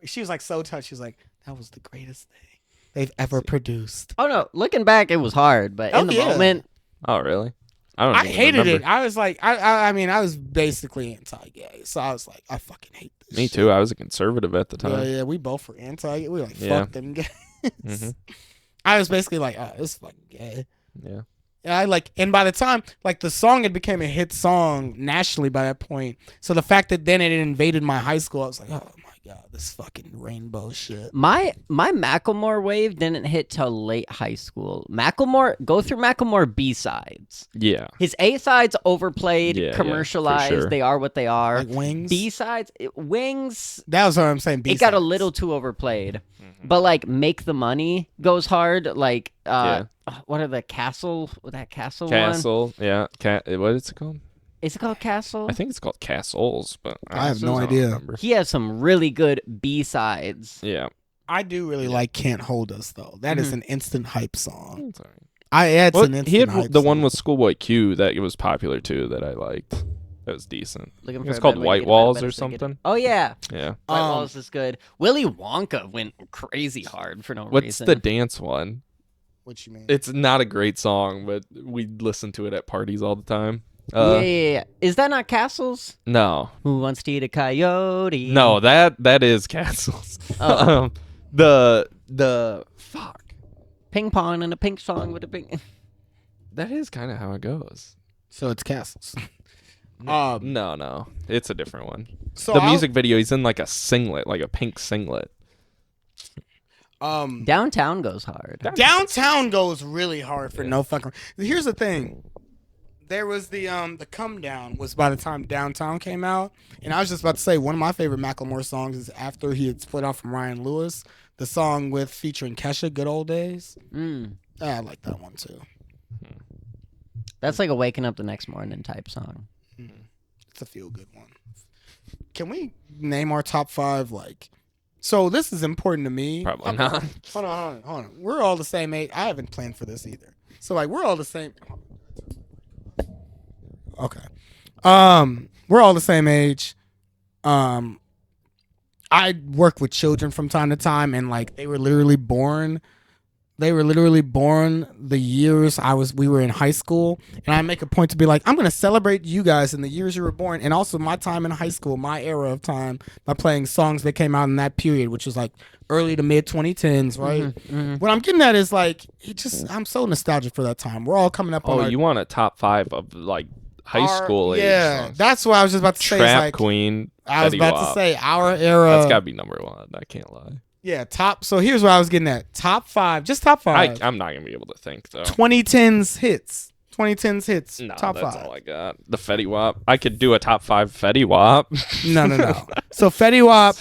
She was like so touched. She was like, that was the greatest thing they've ever produced. Oh no, looking back, it was hard, but in the yeah. moment, Oh really? I don't. I even hated remember. it. I was like, I mean, I was basically anti-gay, so I was like, I fucking hate this. Me shit. too. I was a conservative at the Yeah, time. yeah, we both were anti. We were like, Yeah. fuck them gays. Mhm. I was basically like, oh, this is fucking gay. Yeah. And I like, and by the time like the song had became a hit song nationally by that point, so the fact that then it invaded my high school, I was like, oh my god, this fucking rainbow shit. my Macklemore wave didn't hit till late high school. Go through Macklemore B-sides. Yeah. His A-sides overplayed, Yeah, yeah, for commercialized. sure. They are what they are. Like Wings. B-sides, Wings, That was what I'm saying. it B-sides. got a little too overplayed. But like Make the Money goes hard. Like what are the Castle? That Castle one? Castle. Yeah. What is it called? Is it called Castle? I think it's called Castles, but I have no don't idea. remember. He has some really good B-sides. Yeah. I do really like "Can't Hold Us" though. That is an instant hype song. It's all right. It's Well, an instant he had hype the song. one with Schoolboy Q that was popular too that I liked. That was decent. Looking It's a called better way to White get a Walls better or way to get it. something. Oh yeah, Yeah. White Um, Walls is good. Willy Wonka went crazy hard for no What's reason. the dance one? What you mean? It's not a great song, but we listen to it at parties all the time. Yeah. Is that not Castles? No, Who wants to eat a coyote? no, that is Castles. Oh. The fuck. Ping pong and a pink song with a pink. That is kind of how it goes. So it's castles. No, it's a different one. So The I'll- music video, he's in like a singlet, like a pink singlet. Downtown goes hard. Downtown goes really hard for no fucking. Here's the thing. There was the Come Down was by the time Downtown came out, and I was just about to say one of my favorite Macklemore songs is after he had split off from Ryan Lewis, the song with featuring Kesha, "Good Old Days." I like that one too. That's like a waking up the next morning type song. It's a feel good one. Can we name our top 5 like? So this is important to me. Probably not. Hold on. We're all the same age. I haven't planned for this either. So like we're all the same. Okay. We're all the same age. I work with children from time to time, and like they were literally born They were literally born the years we were in high school, and I make a point to be like, I'm gonna celebrate you guys in the years you were born, and also my time in high school, my era of time, by playing songs that came out in that period, which was like early to mid 2010s, right? What I'm getting at is like, I'm so nostalgic for that time. We're all coming up on. You want a top 5 of like high school age songs. That's what I was just about to say. Trap Like, Queen. I was Fetty about Wap. to say our era. That's gotta be number 1. I can't lie. Yeah, top. So here's what I was getting at. Top 5, just top 5. I'm not gonna be able to think though. 2010s hits. 2010s hits. No, top that's 5. all I got. The Fetty Wap. I could do a top 5 Fetty Wap. No. So Fetty Wap.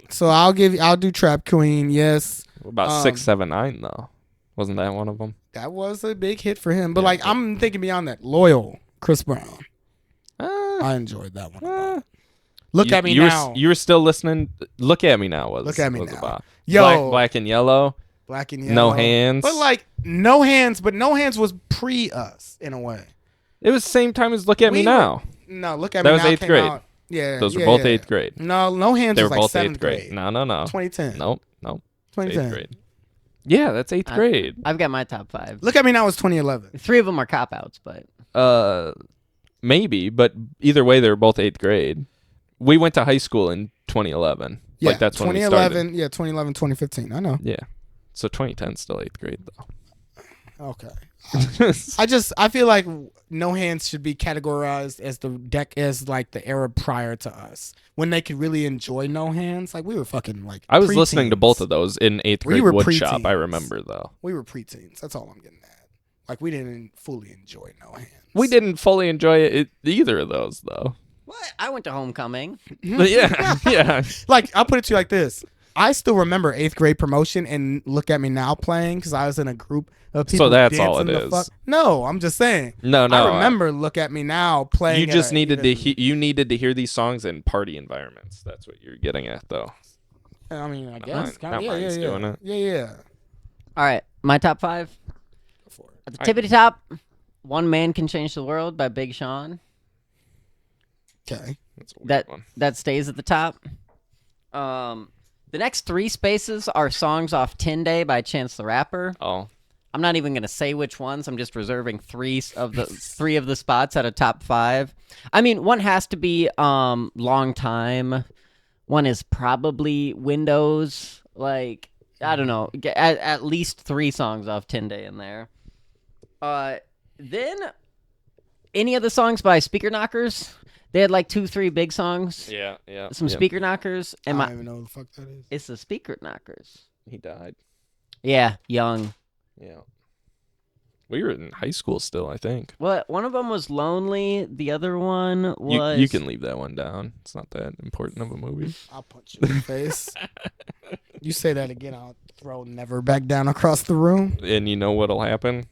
So I'll do Trap Queen. Yes. What about 679 though? Wasn't that one of them? That was a big hit for him. But like, I'm thinking beyond that. Loyal, Chris Brown. I enjoyed that one. Look at me now. You were still listening. Look at me now. Look at me now. About. Yo, Black and Yellow. Black and Yellow. No Hands. But like No Hands. But No Hands was pre us in a way. It was the same time as Look at Me Now. No, Look at that Me was Now. 8th grade. Out, yeah, those were both 8th grade. No Hands. They were was like both 7th 8th grade. grade. No. 2010. Nope. 2010. 8th grade. Yeah, that's 8th grade. I've got my top 5. Look at Me Now was 2011. 3 of them are cop outs, but Maybe, but either way, they were both 8th grade. We went to high school in 2011. Yeah, like that's when we started. 2011, 2015. I know. Yeah. So 2010 still 8th grade though. Okay. I feel like No Hands should be categorized as like the era prior to us, when they could really enjoy No Hands. Like we were fucking like. I was listening to both of those in 8th grade woodshop. I remember though. We were preteens. That's all I'm getting at. Like we didn't fully enjoy No Hands. We didn't fully enjoy either of those though. what? I went to homecoming. But yeah. Like I'll put it to you like this. I still remember 8th grade promotion and Look at Me Now playing because I was in a group of people. So that's all it dancing is. No, I'm just saying. No. I remember Look at Me Now playing. You just needed to you needed to hear these songs in party environments. That's what you're getting at, though. I mean, I guess. Mine's doing it. Yeah. All right, my top 5. Go for it. At the tippity top, One Man Can Change the World by Big Sean. Okay. That's a weird one. That stays at the top. The next 3 spaces are songs off 10 Day by Chance the Rapper. Oh. I'm not even gonna say which ones. I'm just reserving 3 of the spots at a top 5. I mean, one has to be Long Time. One is probably Windows. Like, I don't know. At least 3 songs off 10 Day in there. Then any of the songs by Speaker Knockers. They had like 2-3 big songs. Yeah. Some Speaker Knockers. I don't even know what the fuck that is. It's the Speaker Knockers. He died. Yeah, young. Yeah. We were in high school still, I think. What? One of them was Lonely. The other one was. You can leave that one down. It's not that important of a movie. I'll punch you in the face. You say that again, I'll throw Never Back Down across the room. And you know what'll happen?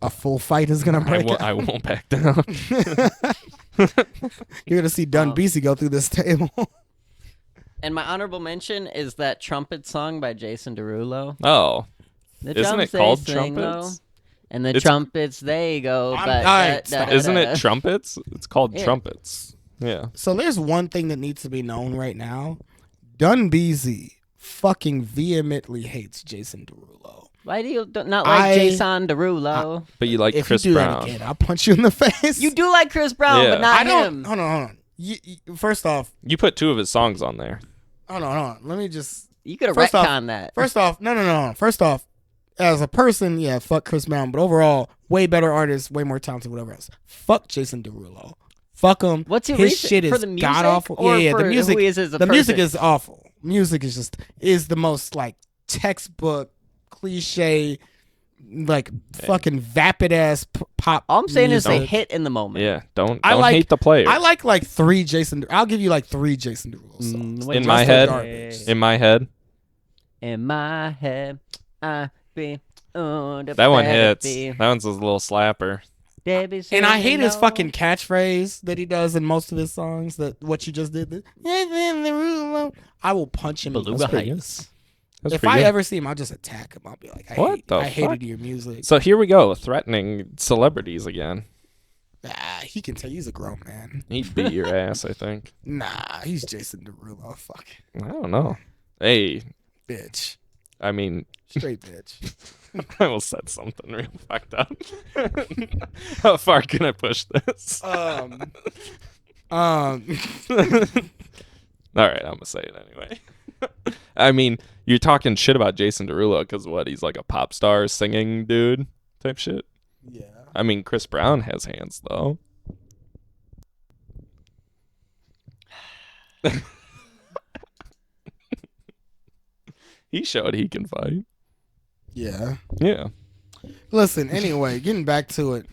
A full fight is gonna break out. I won't back down. You're gonna see Dunbeezy go through this table. And my honorable mention is that Trumpet song by Jason Derulo. Oh. The Isn't it drums, they called sing, Trumpets? though. And the trumpets, they go. Isn't it Trumpets? It's called Yeah. Trumpets. Yeah. So there's one thing that needs to be known right now. Dunbeezy fucking vehemently hates Jason Derulo. Why do you not like Jason Derulo? But you like If Chris you do Brown. that again, I'll punch you in the face. You do like Chris Brown, Yeah. but not I don't. him. Hold on. First off, You put 2 of his songs on there. hold on. Let me just. You could have First off- retconned that. First off, no. First off, as a person, yeah, fuck Chris Brown. But overall, way better artist, way more talented, whatever else. Fuck Jason Derulo. Fuck him. What's your his reason? shit For is the music god awful. or Yeah, for the music. who he is as a The music person? is awful. Music is the most like textbook cliche, like fucking vapid ass pop. All I'm saying is music. they hit in the moment. Yeah. Don't I like- hate the player. I like 3 Jason. I'll give you like 3 Jason Derulo songs. wait, In The my rest are head. garbage. In my head. In my head, I be on the That one therapy. hits. That one's a little slapper. Baby, And I say hate his no. fucking catchphrase that he does in most of his songs. That what you just did. I will punch him. Beluga pretty good. Heights. That's If pretty I good. ever see him, I'll just attack him. I'll be like, I hated your music. So here we go, threatening celebrities again. He can tell he's a grown man. He'd beat your ass, I think. Nah, he's Jason Derulo. Fuck, I don't know. Hey, bitch. I mean, Straight bitch. I almost said something real fucked up. How far can I push this? All All right, I'm gonna say it anyway. I mean, you're talking shit about Jason Derulo because what? He's like a pop star singing dude type shit. Yeah. I mean, Chris Brown has hands though. He showed he can fight. Yeah. Yeah. Listen, anyway, getting back to it.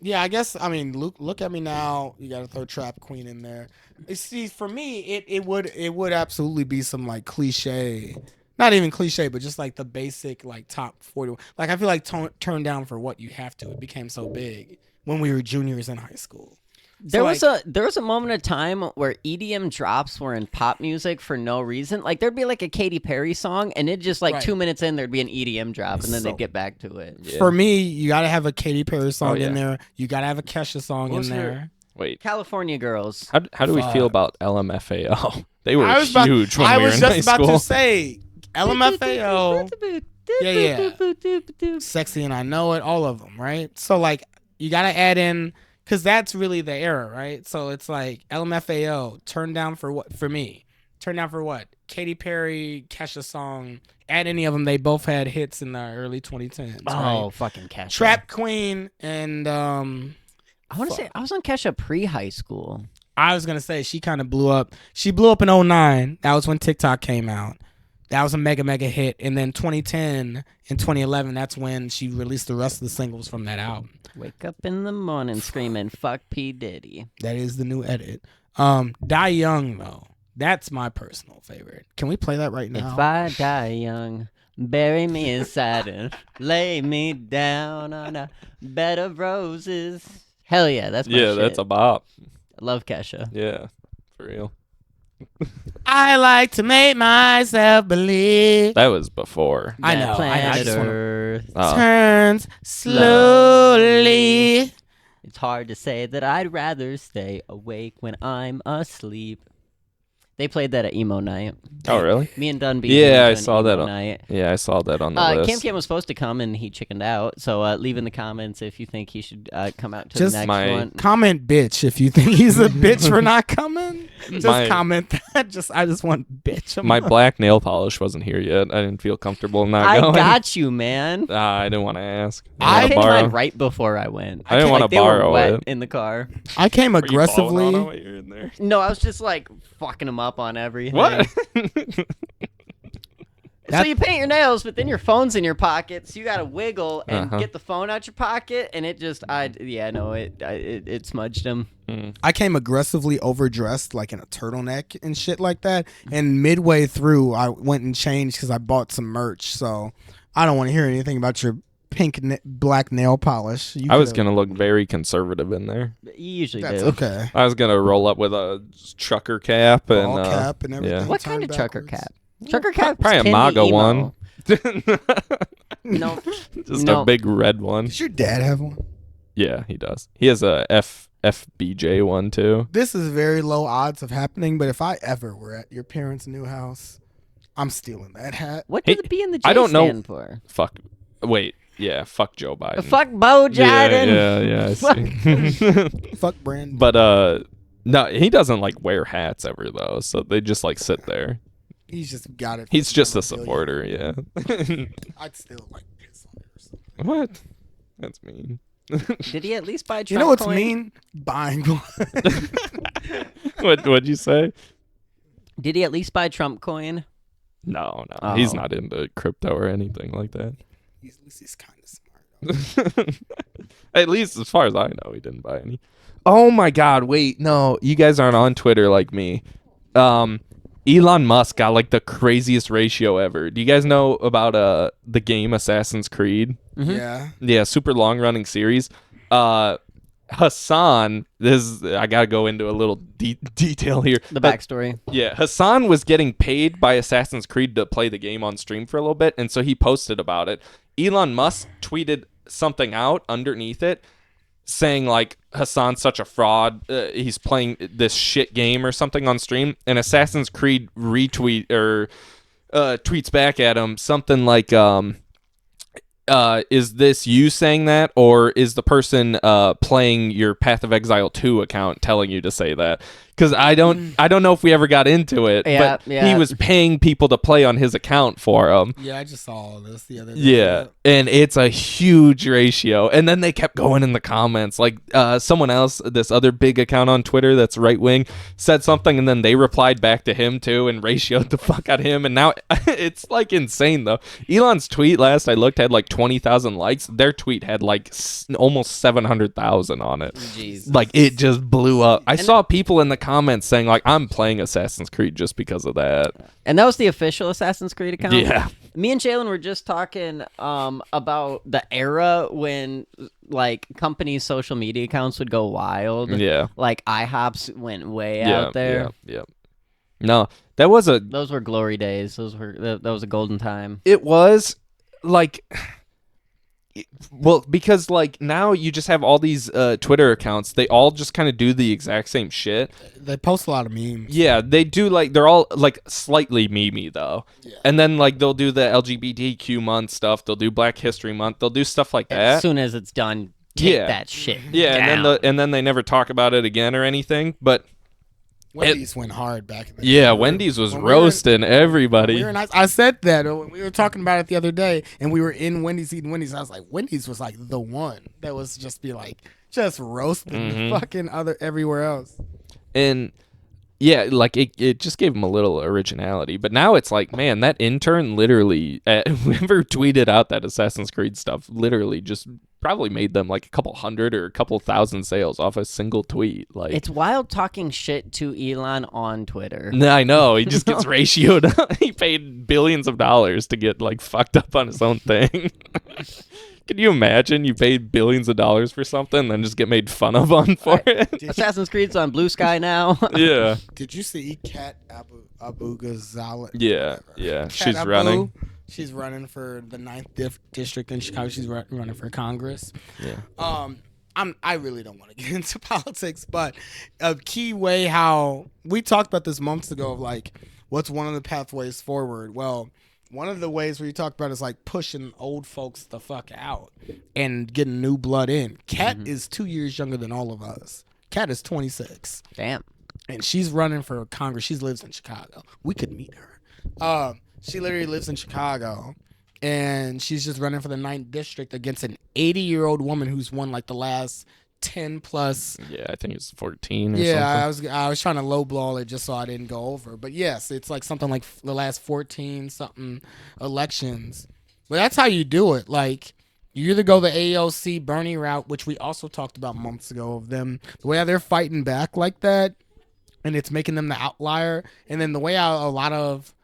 Yeah, I guess, I mean, look at me now. You got to throw Trap Queen in there. See, for me, it would absolutely be some like cliche, not even cliche, but just like the basic like top 40. Like I feel like Turn Down for What You Have To. It became so big when we were juniors in high school. There was a moment of time where EDM drops were in pop music for no reason. Like there'd be like a Katy Perry song, and it just like Right. 2 minutes in there'd be an EDM drop, and then they'd get back to it. Yeah. For me, you got to have a Katy Perry song yeah. in there. You got to have a Kesha song in there. Wait. California Girls. How do we feel about LMFAO? They were I was huge when I we were was in just high about school. to say LMFAO. Yeah. Sexy and I Know It, all of them, right? So like you got to add in, because that's really the era, right? So it's like LMFAO, Turn Down for What? For me, Turn Down for What? Katy Perry, Kesha song. Add any of them, they both had hits in the early 2010s. Oh, right? fucking Kesha. Trap Queen and I want to say I was on Kesha pre-high school. I was gonna say she kind of blew up. She blew up in 2009. That was when TikTok came out. That was a mega hit. And then 2010 and 2011, that's when she released the rest of the singles from that album. Wake up in the morning screaming, fuck P. Diddy. That is the new edit. Die Young, though. That's my personal favorite. Can we play that right now? If I die young, bury me inside and lay me down on a bed of roses. Hell yeah, that's my shit. That's a bop. I love Kesha. Yeah, for real. I like to make myself believe. That was before. I That know. I Planet just wanna- Earth. Turns slowly. It's hard to say that I'd rather stay awake when I'm asleep. They played that at emo night. Oh, really? Me and Dunbeezy. Yeah, I went to saw that emo on- night. Yeah, I saw that on the list. CamCam was supposed to come and he chickened out. So leave in the comments if you think he should come out to Just the next my- one. Comment bitch if you think he's a bitch for not coming. Just My- comment that. I just want bitch. My black nail polish wasn't here yet. I didn't feel comfortable not I going. got you, man. I didn't want to ask. I didn't paid wanna borrow. mine right before I went. I didn't wanna Like, they were borrow wet it. in the car. I came Were you balling on aggressively. it while you were in there? No, I was just like fucking him up on everything. What? So you paint your nails, but then your phone's in your pocket, so you gotta wiggle and Uh-huh. get the phone out your pocket, and it just, it smudged him. I came aggressively overdressed, like in a turtleneck and shit like that. And midway through, I went and changed because I bought some merch. So I don't want to hear anything about your pink black nail polish. I was gonna look very conservative in there. You usually That's do. okay. I was gonna roll up with a trucker cap and Ball cap and everything. yeah. What kind of turned trucker backwards. cap? Trucker cap? Probably a tend to MAGA emo. one. No, Just no. a big red one. Does your dad have one? Yeah, he does. He has a FBJ one too. This is very low odds of happening, but if I ever were at your parents' new house, I'm stealing that hat. What Hey, did the B and the J I don't know- stand for? Fuck. Wait. Yeah. Fuck Joe Biden. Fuck Bo Jiden. Yeah. I see. Fuck Brandon. But no, he doesn't like wear hats ever though. So they just like sit there. He's just got it. for He's the just a memorabilia. supporter. Yeah. I'd still like piss on it or something. What? That's mean. Did he at least buy a Trump You know what's coin? mean? Buying one. What'd you say? Did he at least buy Trump coin? No. Oh. He's not into crypto or anything like that. He's kind of smart. At least as far as I know, he didn't buy any. Oh my God! Wait, no, you guys aren't on Twitter like me. Elon Musk got like the craziest ratio ever. Do you guys know about the game Assassin's Creed? Mm-hmm. Yeah. Yeah, super long running series. Hassan, I gotta go into a little detail here. The But backstory. yeah, Hassan was getting paid by Assassin's Creed to play the game on stream for a little bit, and so he posted about it. Elon Musk tweeted something out underneath it saying like Hassan's such a fraud. He's playing this shit game or something on stream, and Assassin's Creed retweet or tweets back at him something like is this you saying that, or is the person playing your Path of Exile 2 account telling you to say that? Because I don't know if we ever got into it, but he was paying people to play on his account for him. Yeah, I just saw all this the other day. Yeah, and it's a huge ratio. And then they kept going in the comments. Like someone else, this other big account on Twitter that's right wing, said something, and then they replied back to him too and ratioed the fuck out of him. And now it's like insane though. Elon's tweet last I looked had like 20,000 likes. Their tweet had like almost 700,000 on it. Jesus. Like it just blew up. I saw people in the comments saying like, I'm playing Assassin's Creed just because of that. And that was the official Assassin's Creed account? Yeah. Me and Jalen were just talking about the era when like companies' social media accounts would go wild. Yeah. Like IHOPs went way out there. Yeah. No, those were glory days. That was a golden time. It was like, well, because like now you just have all these Twitter accounts. They all just kind of do the exact same shit. They post a lot of memes. Yeah, they do. Like they're all like slightly memey though. Yeah. And then like they'll do the LGBTQ month stuff. They'll do Black History Month. They'll do stuff like that. As soon as it's done, take that shit. Yeah, down. and then they never talk about it again or anything. But Wendy's went hard back in the day. Yeah, Wendy's was roasting everybody. I said that when we were talking about it the other day, and we were in Wendy's eating Wendy's. I was like, Wendy's was like the one that was just roasting fucking everywhere else. And yeah, like it just gave him a little originality. But now it's like, man, that intern literally, whoever tweeted out that Assassin's Creed stuff, literally just probably made them like a couple hundred or a couple thousand sales off a single tweet. Like it's wild talking shit to Elon on Twitter. I know. He just gets ratioed. He paid billions of dollars to get like fucked up on his own thing. Can you imagine you paid billions of dollars for something and then just get made fun of for it? Assassin's Creed's on Blue Sky now. Yeah. Did you see Kat Abu Ghazala? Yeah. Kat She's Abu, running. She's running for the 9th district in Chicago. She's running for Congress. Yeah. I really don't want to get into politics, but a key way how we talked about this months ago of like what's one of the pathways forward. Well, one of the ways we talked about is like pushing old folks the fuck out and getting new blood in. Kat is 2 years younger than all of us. Kat is 26. Damn. And she's running for Congress. She lives in Chicago. We could meet her. She literally lives in Chicago. And she's just running for the 9th district against an 80-year-old woman who's won like the last 10 plus. Yeah, I think it's 14 or something. I was trying to lowball it just so I didn't go over. But yes, it's like something like the last 14 something elections. But that's how you do it. Like you either go the AOC Bernie route, which we also talked about months ago of them, the way how they're fighting back like that, and it's making them the outlier. And then the way how a lot of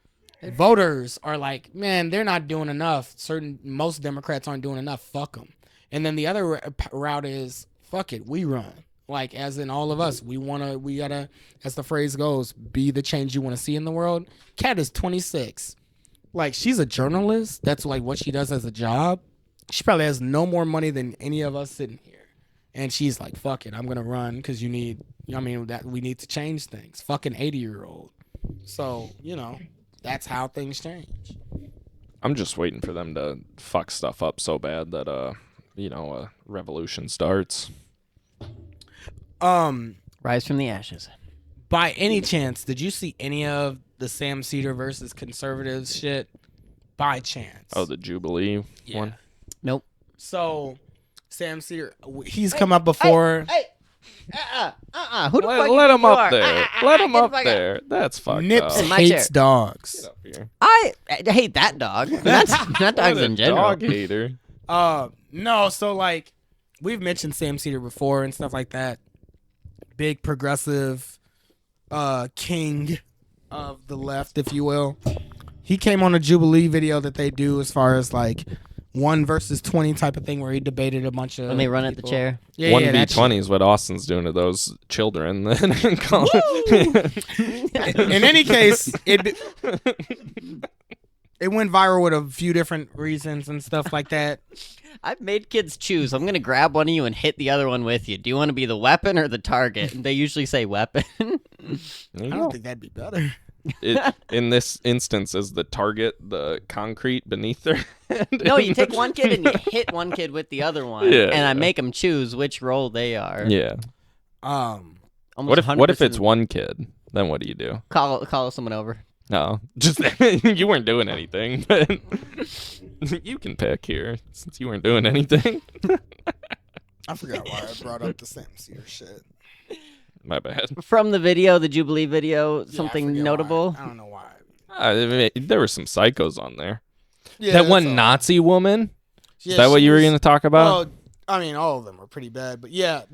voters are like, man, they're not doing enough. Most Democrats aren't doing enough. Fuck them. And then the other route is, fuck it, we run. Like, as in all of us, we gotta, as the phrase goes, be the change you want to see in the world. Kat is 26. Like, she's a journalist. That's like what she does as a job. She probably has no more money than any of us sitting here. And she's like, fuck it, I'm gonna run because we need to change things. Fucking 80-year-old. So, that's how things change. I'm just waiting for them to fuck stuff up so bad that a revolution starts. Rise from the ashes. By any chance, did you see any of the Sam Cedar versus conservatives shit? By chance. Oh, the Jubilee one? Nope. So, Sam Cedar, he's come up before. Hey. Who the fuck let him up you there. Let him up there. That's fucked Nips up. hates dogs. Get up here. I hate that dog. Not dogs in general. Dog hater. No, so like we've mentioned Sam Cedar before and stuff like that. Big progressive king of the left, if you will. He came on a Jubilee video that they do as far as like 1 versus 20 type of thing where he debated a bunch of when they run at the chair. Yeah, 1v20 is what Austin's doing to those children. In any case, It went viral with a few different reasons and stuff like that. I've made kids choose. I'm gonna grab one of you and hit the other one with you. Do you want to be the weapon or the target? And they usually say weapon. I don't think that'd be better. In this instance, is the target the concrete beneath their head? No, you take one kid and you hit one kid with the other one, and I make them choose which role they are. Yeah. Almost What if 100% it's one kid? Then what do you do? Call someone over. No, just you weren't doing anything, but you can pick here since you weren't doing anything. I forgot why I brought up the Sam Cedar shit. My bad. From the video, the Jubilee video, something notable. Why. I don't know why. There were some psychos on there. Yeah, that one Nazi woman. Yeah, is that what you were going to talk about? Well, I mean, all of them are pretty bad, but yeah,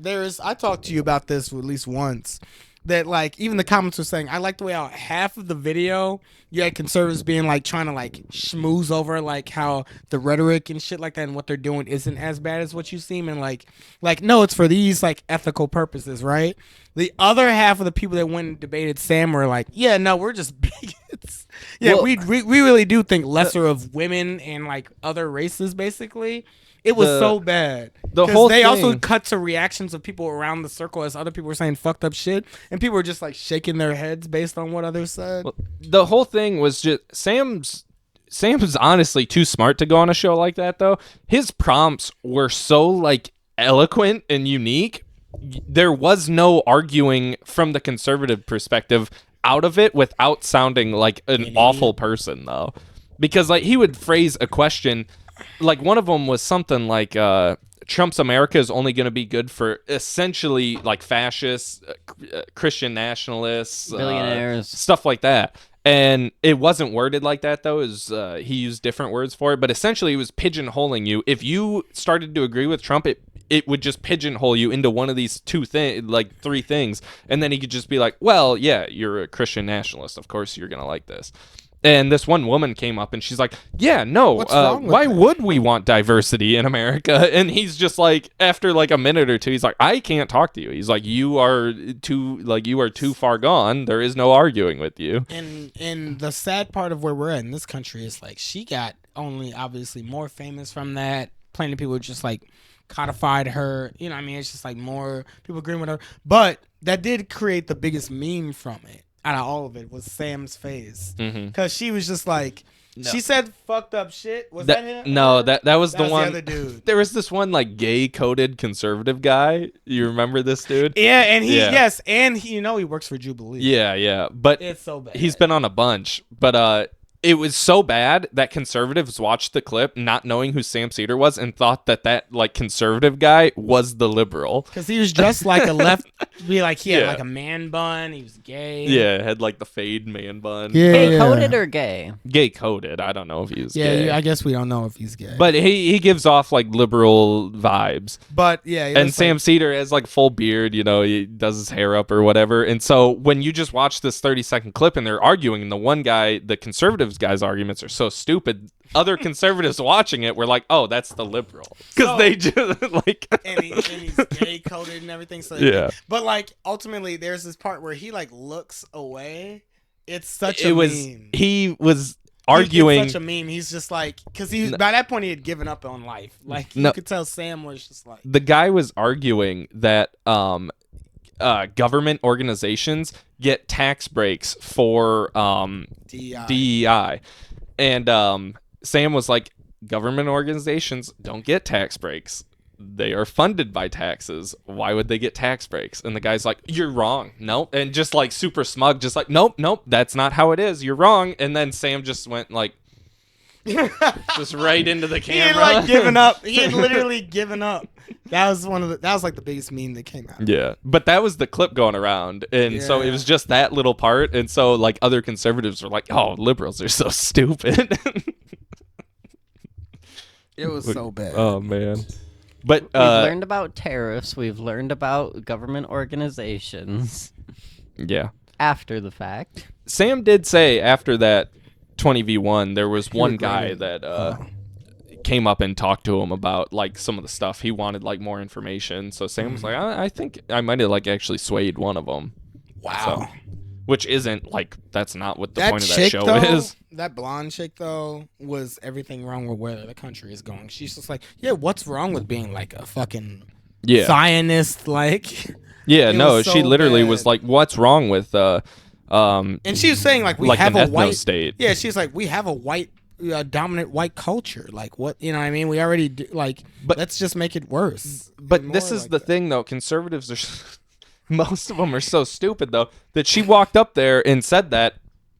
I talked to you about this at least once. That like even the comments were saying I like the way how half of the video you had conservatives being like trying to like schmooze over like how the rhetoric and shit like that and what they're doing isn't as bad as what you seem and like no, it's for these like ethical purposes, right? The other half of the people that went and debated Sam were like, yeah, no, we're just bigots. Yeah, well, we really do think lesser of women and like other races basically. It was so bad. Because they also cut to reactions of people around the circle as other people were saying fucked up shit. And people were just like shaking their heads based on what others said. Well, the whole thing was just Sam's honestly too smart to go on a show like that, though. His prompts were so like eloquent and unique. There was no arguing from the conservative perspective out of it without sounding like an awful person, though. Because like he would phrase a question. Like one of them was something like Trump's America is only going to be good for essentially like fascists, Christian nationalists, billionaires, stuff like that. And it wasn't worded like that, though. He used different words for it. But essentially, it was pigeonholing you. If you started to agree with Trump, it would just pigeonhole you into one of these three things. And then he could just be like, well, yeah, you're a Christian nationalist. Of course, you're going to like this. And this one woman came up and she's like, yeah, no, why would we want diversity in America? And he's just like, after like a minute or two, he's like, I can't talk to you. He's like, you are too far gone. There is no arguing with you. And the sad part of where we're at in this country is like, she got only obviously more famous from that. Plenty of people just like codified her. You know what I mean? It's just like more people agreeing with her. But that did create the biggest meme from it. Out of all of it was Sam's face because she was just like she said fucked up shit. Was that him? No, that was the one. The other dude. There was this one like gay coded conservative guy. You remember this dude? Yeah, and he works for Jubilee. Yeah, but it's so bad. He's been on a bunch, but it was so bad that conservatives watched the clip not knowing who Sam Cedar was and thought that like conservative guy was the liberal. Because he was dressed like a left, he had like a man bun. He was gay. Yeah, had like the fade man bun. Yeah. Gay coded or gay? Gay coded. I don't know if he was gay. Yeah, I guess we don't know if he's gay. But he gives off like liberal vibes. But yeah. And Sam Cedar has like full beard, he does his hair up or whatever. And so when you just watch this 30-second clip and they're arguing, and the one guy, the conservatives guy's arguments are so stupid, other conservatives watching it were like, oh, that's the liberal. Because they just like and he's gay coded and everything. So but like ultimately there's this part where he like looks away. It's such a meme. He was arguing. It's such a meme. He's just like, because by that point he had given up on life. Like you could tell Sam was just like, the guy was arguing that government organizations get tax breaks for DEI. And Sam was like, government organizations don't get tax breaks. They are funded by taxes. Why would they get tax breaks? And the guy's like, you're wrong. Nope. And just like super smug, just like, nope, that's not how it is. You're wrong. And then Sam just went like, just right into the camera. He had like given up. He had literally given up. That was like the biggest meme that came out. Yeah, but that was the clip going around, and so it was just that little part, and so like other conservatives were like, "Oh, liberals are so stupid." It was so bad. Oh man. But we've learned about tariffs. We've learned about government organizations. Yeah. After the fact, Sam did say after that 20v1, there was one guy that came up and talked to him about like some of the stuff. He wanted like more information. So Sam was like, I think I might have like actually swayed one of them. Wow. which isn't like that's not what the That point of that chick, show though, is. that blonde chick, though, was everything wrong with where the country is going. She's just like, yeah, what's wrong with being like a fucking Yeah. Zionist? Like, Yeah, it no, was she so literally was bad. like, "What's wrong with And she was saying like we like have an a white ethno-state?" Yeah, she's like we have a white dominant white culture. Like what you know what I mean? We already do, like But- let's just make it worse. But And this more is like the that. thing, though. Conservatives are most of them are so stupid, though, that she walked up there and said that,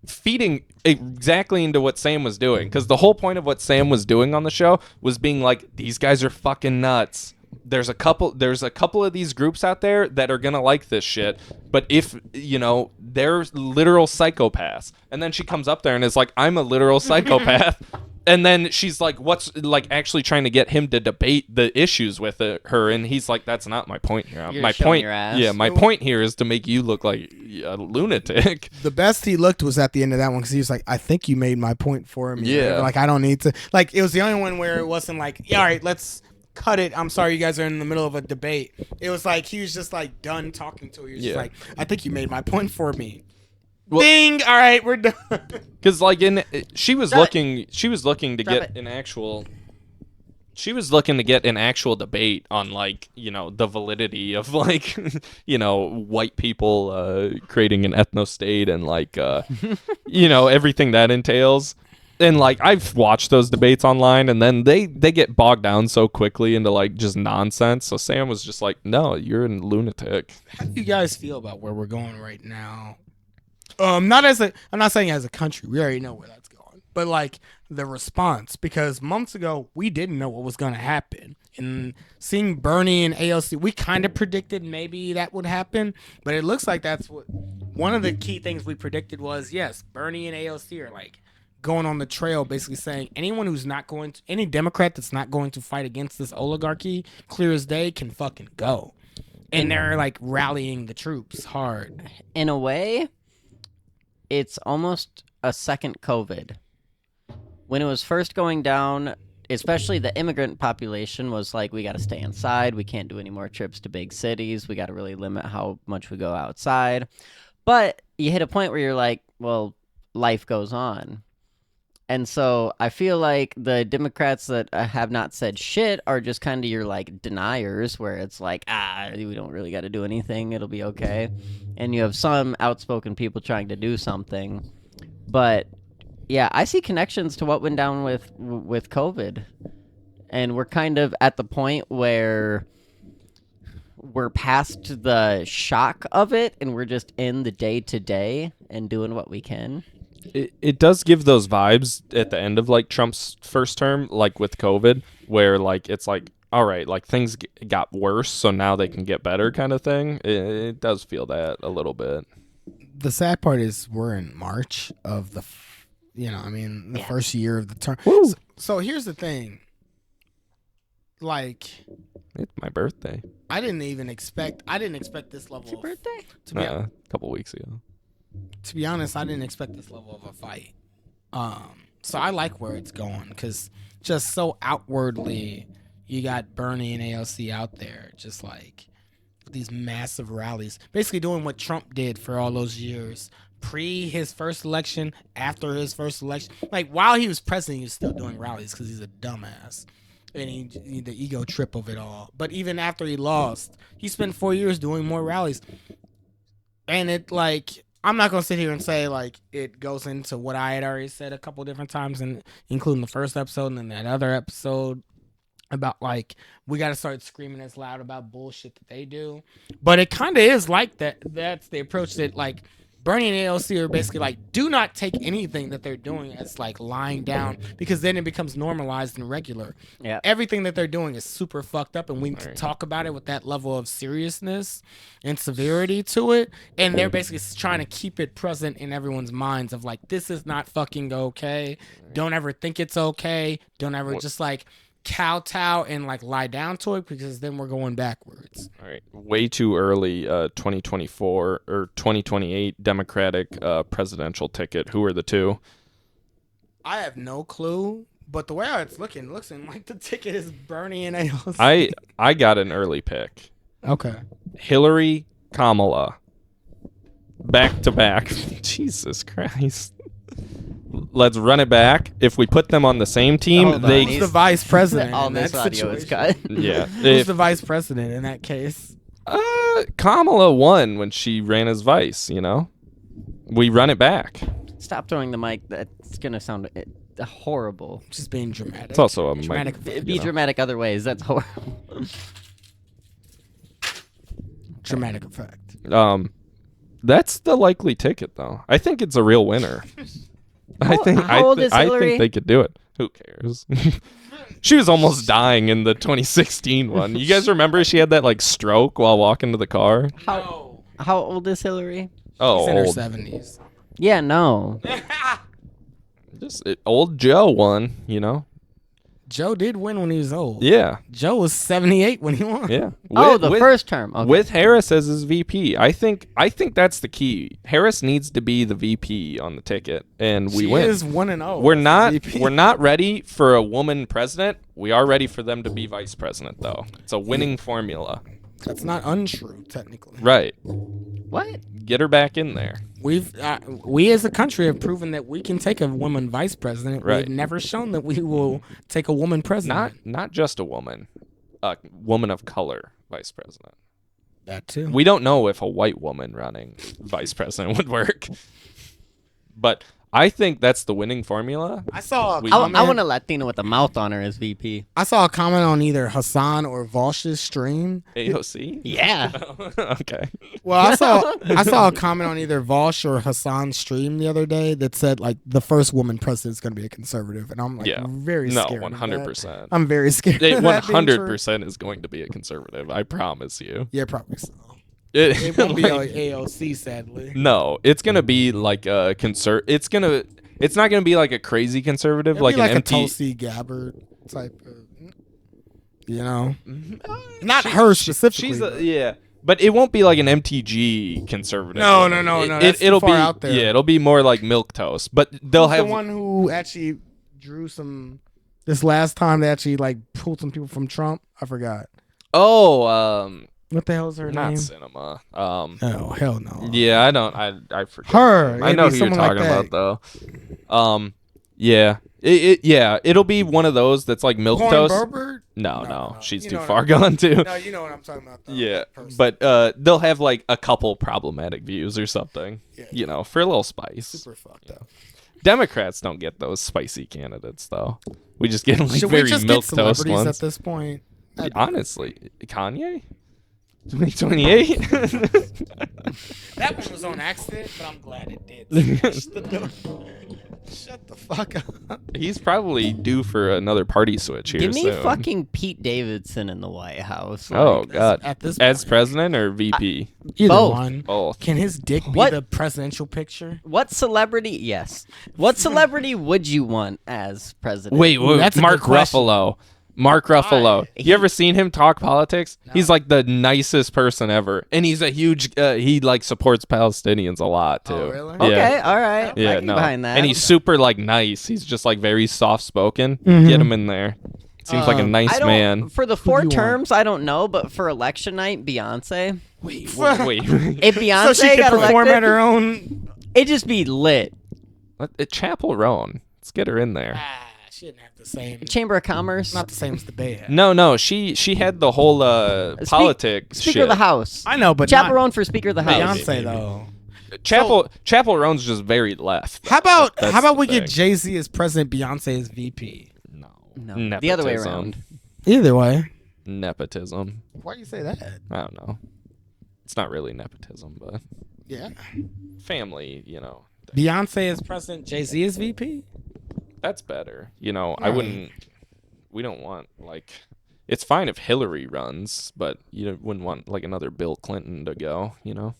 feeding exactly into what Sam was doing. Because the whole point of what Sam was doing on the show was being like, these guys are fucking nuts. There's a couple of these groups out there that are gonna like this shit, but if they're literal psychopaths. And then she comes up there and is like, I'm a literal psychopath. And then she's like, what's like actually trying to get him to debate the issues with her, and he's like, that's not my point here. You're My showing point, your ass. yeah, my point here is to make you look like a lunatic. The best he looked was at the end of that one because he was like, I think you made my point for me. Yeah. Like I don't need to. Like it was the only one where it wasn't like, yeah, all right, let's cut it. I'm sorry, you guys are in the middle of a debate. It was like he was just like done talking to her. He was just Yeah. like, I think you made my point for me. Well- Ding! All right, we're done. Because like she was Drop looking to Drop get it. an actual. She was looking to get an actual debate on like the validity of like white people creating an ethno state and like everything that entails. And like I've watched those debates online, and then they get bogged down so quickly into like just nonsense. So Sam was just like, "No, you're a lunatic." How do you guys feel about where we're going right now? I'm not saying as a country. We already know where that's going. But like the response, because months ago we didn't know what was going to happen. And seeing Bernie and AOC, we kind of predicted maybe that would happen, but it looks like that's what one of the key things we predicted was, yes, Bernie and AOC are like going on the trail basically saying any Democrat that's not going to fight against this oligarchy, clear as day, can fucking go. And they're like rallying the troops hard. In a way, it's almost a second COVID. When it was first going down, especially the immigrant population was like, we got to stay inside. We can't do any more trips to big cities. We got to really limit how much we go outside. But you hit a point where you're like, well, life goes on. And so I feel like the Democrats that have not said shit are just kind of your like deniers, where it's like, we don't really got to do anything. It'll be okay. And you have some outspoken people trying to do something. But yeah, I see connections to what went down with COVID. And we're kind of at the point where we're past the shock of it and we're just in the day to day and doing what we can. It does give those vibes at the end of like Trump's first term, like with COVID, where like it's like, all right, like things got worse, so now they can get better, kind of thing. It does feel that a little bit. The sad part is we're in March of the first year of the term. Woo. So here's the thing. Like, It's my birthday. I didn't expect this level of Birthday? A couple weeks ago. To be honest, I didn't expect this level of a fight. So I like where it's going because just so outwardly, you got Bernie and AOC out there, just like these massive rallies, basically doing what Trump did for all those years, pre his first election, after his first election. Like while he was president, he was still doing rallies because he's a dumbass. And the ego trip of it all. But even after he lost, he spent 4 years doing more rallies. And it like, I'm not going to sit here and say like it goes into what I had already said a couple different times, and including the first episode and then that other episode about like we got to start screaming as loud about bullshit that they do. But it kind of is like that. That's the approach that like Bernie and AOC are basically like, do not take anything that they're doing as like lying down, because then it becomes normalized and regular. Yeah. Everything that they're doing is super fucked up, and we need to talk about it with that level of seriousness and severity to it. And they're basically trying to keep it present in everyone's minds of like, this is not fucking okay. Don't ever think it's okay. Don't ever just like kowtow and like lie down to it, because then we're going backwards. All right. Way too early 2024 or 2028 Democratic presidential ticket. Who are the two? I have no clue, but the way it's looking, it looks like the ticket is Bernie and AOC. I got an early pick. Okay. Hillary, Kamala. back to back. Jesus Christ. Let's run it back. If we put them on the same team, Hold on, they Who's the vice president All in this that audio is situation? cut. yeah. Who's the vice president in that case? Kamala won when she ran as vice, you know? We run it back. Stop throwing the mic. That's gonna sound horrible. Just being dramatic. It's also a dramatic. mic. Be dramatic other ways. That's horrible. Dramatic effect. That's the likely ticket, though. I think it's a real winner. How old is I Hillary? think they could do it. Who cares? She was almost dying in the 2016 one. You guys remember she had that like stroke while walking to the car? No. How old is Hillary? Oh, She's in her old. 70s. Yeah, no. Just old Joe won, you know? Joe did win when he was old. Yeah. Joe was 78 when he won. Yeah. The first term. Okay. With Harris as his VP. I think that's the key. Harris needs to be the VP on the ticket, and we She win. is 1-0. We're not VP. we're not ready for a woman president. We are ready for them to be vice president, though. It's a winning formula. That's not untrue, technically. Right. What? Get her back in there. We as a country have proven that we can take a woman vice president. Right. We've never shown that we will take a woman president. Not just a woman of color vice president. That too. We don't know if a white woman running vice president would work. But I think that's the winning formula. I saw a We- comment. I want a Latina with a mouth on her as VP. I saw a comment on either Hassan or Volsh's stream. AOC? Yeah. Okay. Well, I saw a comment on either Volsh or Hassan's stream the other day that said like the first woman president is going to be a conservative, and I'm like Yeah. very No, scared. of that. 100%. I'm very scared. It of that being true. 100% is going to be a conservative. I promise you. Yeah, probably so. It, It won't be like, AOC, sadly. no, it's gonna be like a It's not gonna be like a crazy conservative, It'll like be an like empty. a Tulsi Gabbard type of, you know, not her specifically. Yeah, but it won't be like an MTG conservative. No. That's too It'll far be out there. Yeah, it'll be more like milk toast. But they'll Who's have the one who actually drew some. This last time they actually like pulled some people from Trump. I forgot. What the hell is her not name? cinema. Oh hell no. Yeah, I don't. I forget. Her. I know It'd be who you're someone like talking that. about though. Yeah. It'll be one of those that's like milk Lauren toast. Boebert? No, she's You too know far what gone too. No, you know what I'm talking about. Though, Yeah, that person. but they'll have like a couple problematic views or something, Yeah. you know, for a little spice. super fucked up. Democrats don't get those spicy candidates though. We just get like Should very we just milk get toast celebrities at ones. this point? Honestly, Kanye, 2028. That one was on accident, but I'm glad it did. Shut the fuck up. He's probably due for another party switch here Give me soon. fucking Pete Davidson in the White House. Oh Like, God, at this as point. president or VP? Either Both. one. Both. Can his dick be What? the presidential picture? What celebrity? Yes. What celebrity would you want as president? Wait, that's a Mark good question. Ruffalo. Mark Ruffalo. Why? You ever seen him talk politics? He's like the nicest person ever, and he's a huge. He like supports Palestinians a lot too. Oh, really? Yeah. Okay, all right. I Yeah, can no. get behind that. And he's super like nice. He's just like very soft spoken. Mhm. Get him in there. Seems like a nice I don't, man. For the do 4 you want? terms, I don't know, but for election night, Beyonce. Wait. If Beyonce So she got can perform elected, at her own. it'd just be lit. Chapel Roan. Let's get her in there. She didn't have the same. Chamber of Commerce. Not the same as the Bay had. No. She had the whole politics Speaker shit. of the House. I know, but Chaperone for Speaker of the House. Beyonce though. Chapel Roan's just very left. How about That's how about the we get thing. Jay-Z as president, Beyonce as VP? No, the other way Nepotism. around. Either way. Nepotism. Why do you say that? I don't know. It's not really nepotism, but Yeah. family, you know. Beyonce as president, Jay-Z as VP? That's better. You know, I Right. wouldn't. We don't want like. It's fine if Hillary runs, but you wouldn't want like another Bill Clinton to go. You know.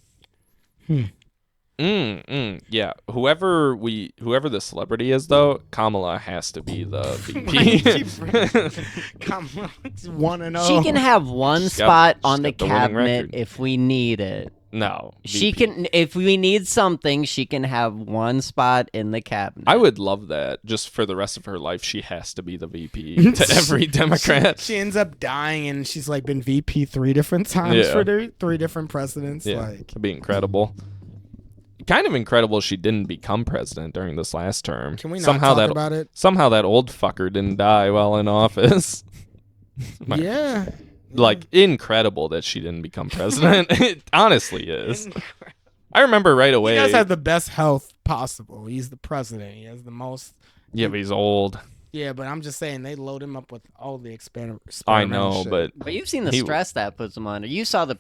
Yeah. Whoever the celebrity is, though, Kamala has to be the VP. Come on, it's 1-0. She can have one She's got- spot she's on the got the winning cabinet record. if we need it. No. She VP. can, if we need something, she can have one spot in the cabinet. I would love that. Just for the rest of her life, she has to be the VP to every Democrat. She ends up dying, and she's like been VP 3 different times Yeah. for 3 different presidents. Yeah, Like, it'd be incredible. kind of incredible she didn't become president during this last term. Can we not talk about it? Somehow that old fucker didn't die while in office. Yeah. Like, incredible that she didn't become president. It honestly is. I remember right away. He does have the best health possible. He's the president. He has the most. Yeah, but he's old. Yeah, but I'm just saying they load him up with all the experimental I know, shit. but you've seen the stress that puts him under. You saw the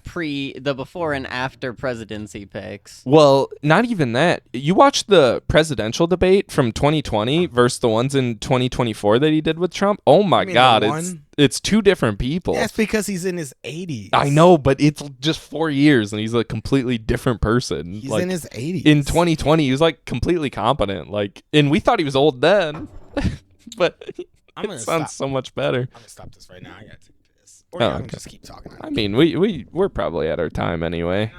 before and after presidency pics. well, not even that. You watched the presidential debate from 2020 versus the ones in 2024 that he did with Trump. Oh my You mean God, the one? it's two different people. That's because he's in his 80s. I know, but it's just 4 years and he's a completely different person. He's like, in his 80s. in 2020, he was like completely competent. Like, and we thought he was old then, but I'm it gonna sounds stop. so much better. I'm gonna stop this right now. I gotta take this. Or Oh, y'all can okay. just keep talking. I mean, we're probably at our time anyway.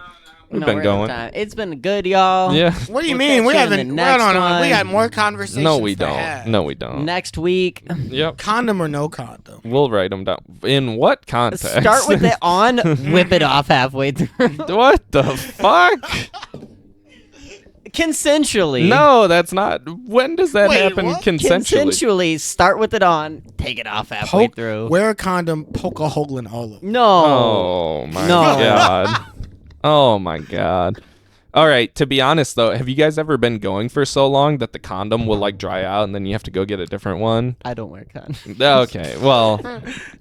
We've No, been we're out of going. time. It's been good, y'all. Yeah. What do you We'll mean? catch We you in haven't. the We next we got one. more conversations. No, we to don't. have. No, we don't. Next week, Yep. Condom or no condom? We'll write them down. In what context? start with it on, whip it off halfway through. What the fuck? Consensually. No, that's not. When does that Wait, happen what? consensually? Consensually, start with it on, take it off halfway through. Wear a condom, poke a hole in all of it. No. Oh my No. God. Oh my God. All right, to be honest though, have you guys ever been going for so long that the condom will like dry out and then you have to go get a different one? I don't wear condoms. Okay, well,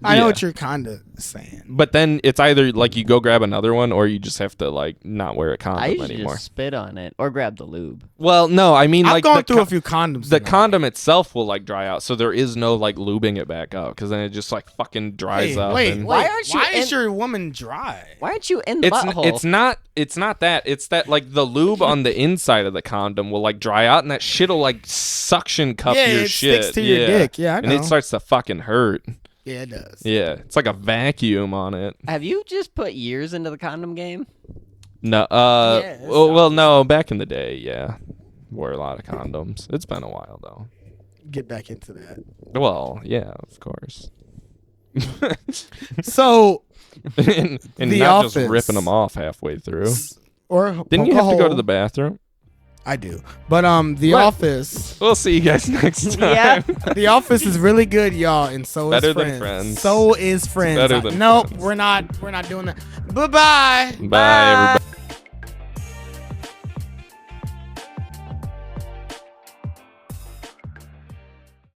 I know yeah. what you're kind of saying. But then it's either like you go grab another one or you just have to like not wear a I condom usually anymore. just spit on it or grab the lube. Well, no, I mean I've like gone the through a few condoms. the tonight. condom itself will like dry out, so there is no like lubing it back up because then it just like fucking dries up. Wait, and Why aren't you Why is in- your woman dry? Why aren't you in the It's butthole? it's not that. It's that like the lube on the inside of the condom will like dry out and that shit'll like suction cup Yeah, your it shit. sticks to your dick. Yeah, I And know. it starts to fucking hurt. Yeah, it does. Yeah, it's like a vacuum on it. Have you just put years into the condom game? No, Yeah, it's well, no, back in the day, yeah, wore a lot of condoms. It's been a while though. Get back into that. Well, yeah, of course. So, and The not just Office. ripping them off halfway through. or Didn't poke you a have to go to hole. the bathroom? I do, but The What? Office. We'll see you guys next time. Yeah. The Office is really good, y'all, and so Better is than Friends. Friends. So is Friends. Better than Nope, Friends. we're not doing that. Bye bye. Bye, everybody.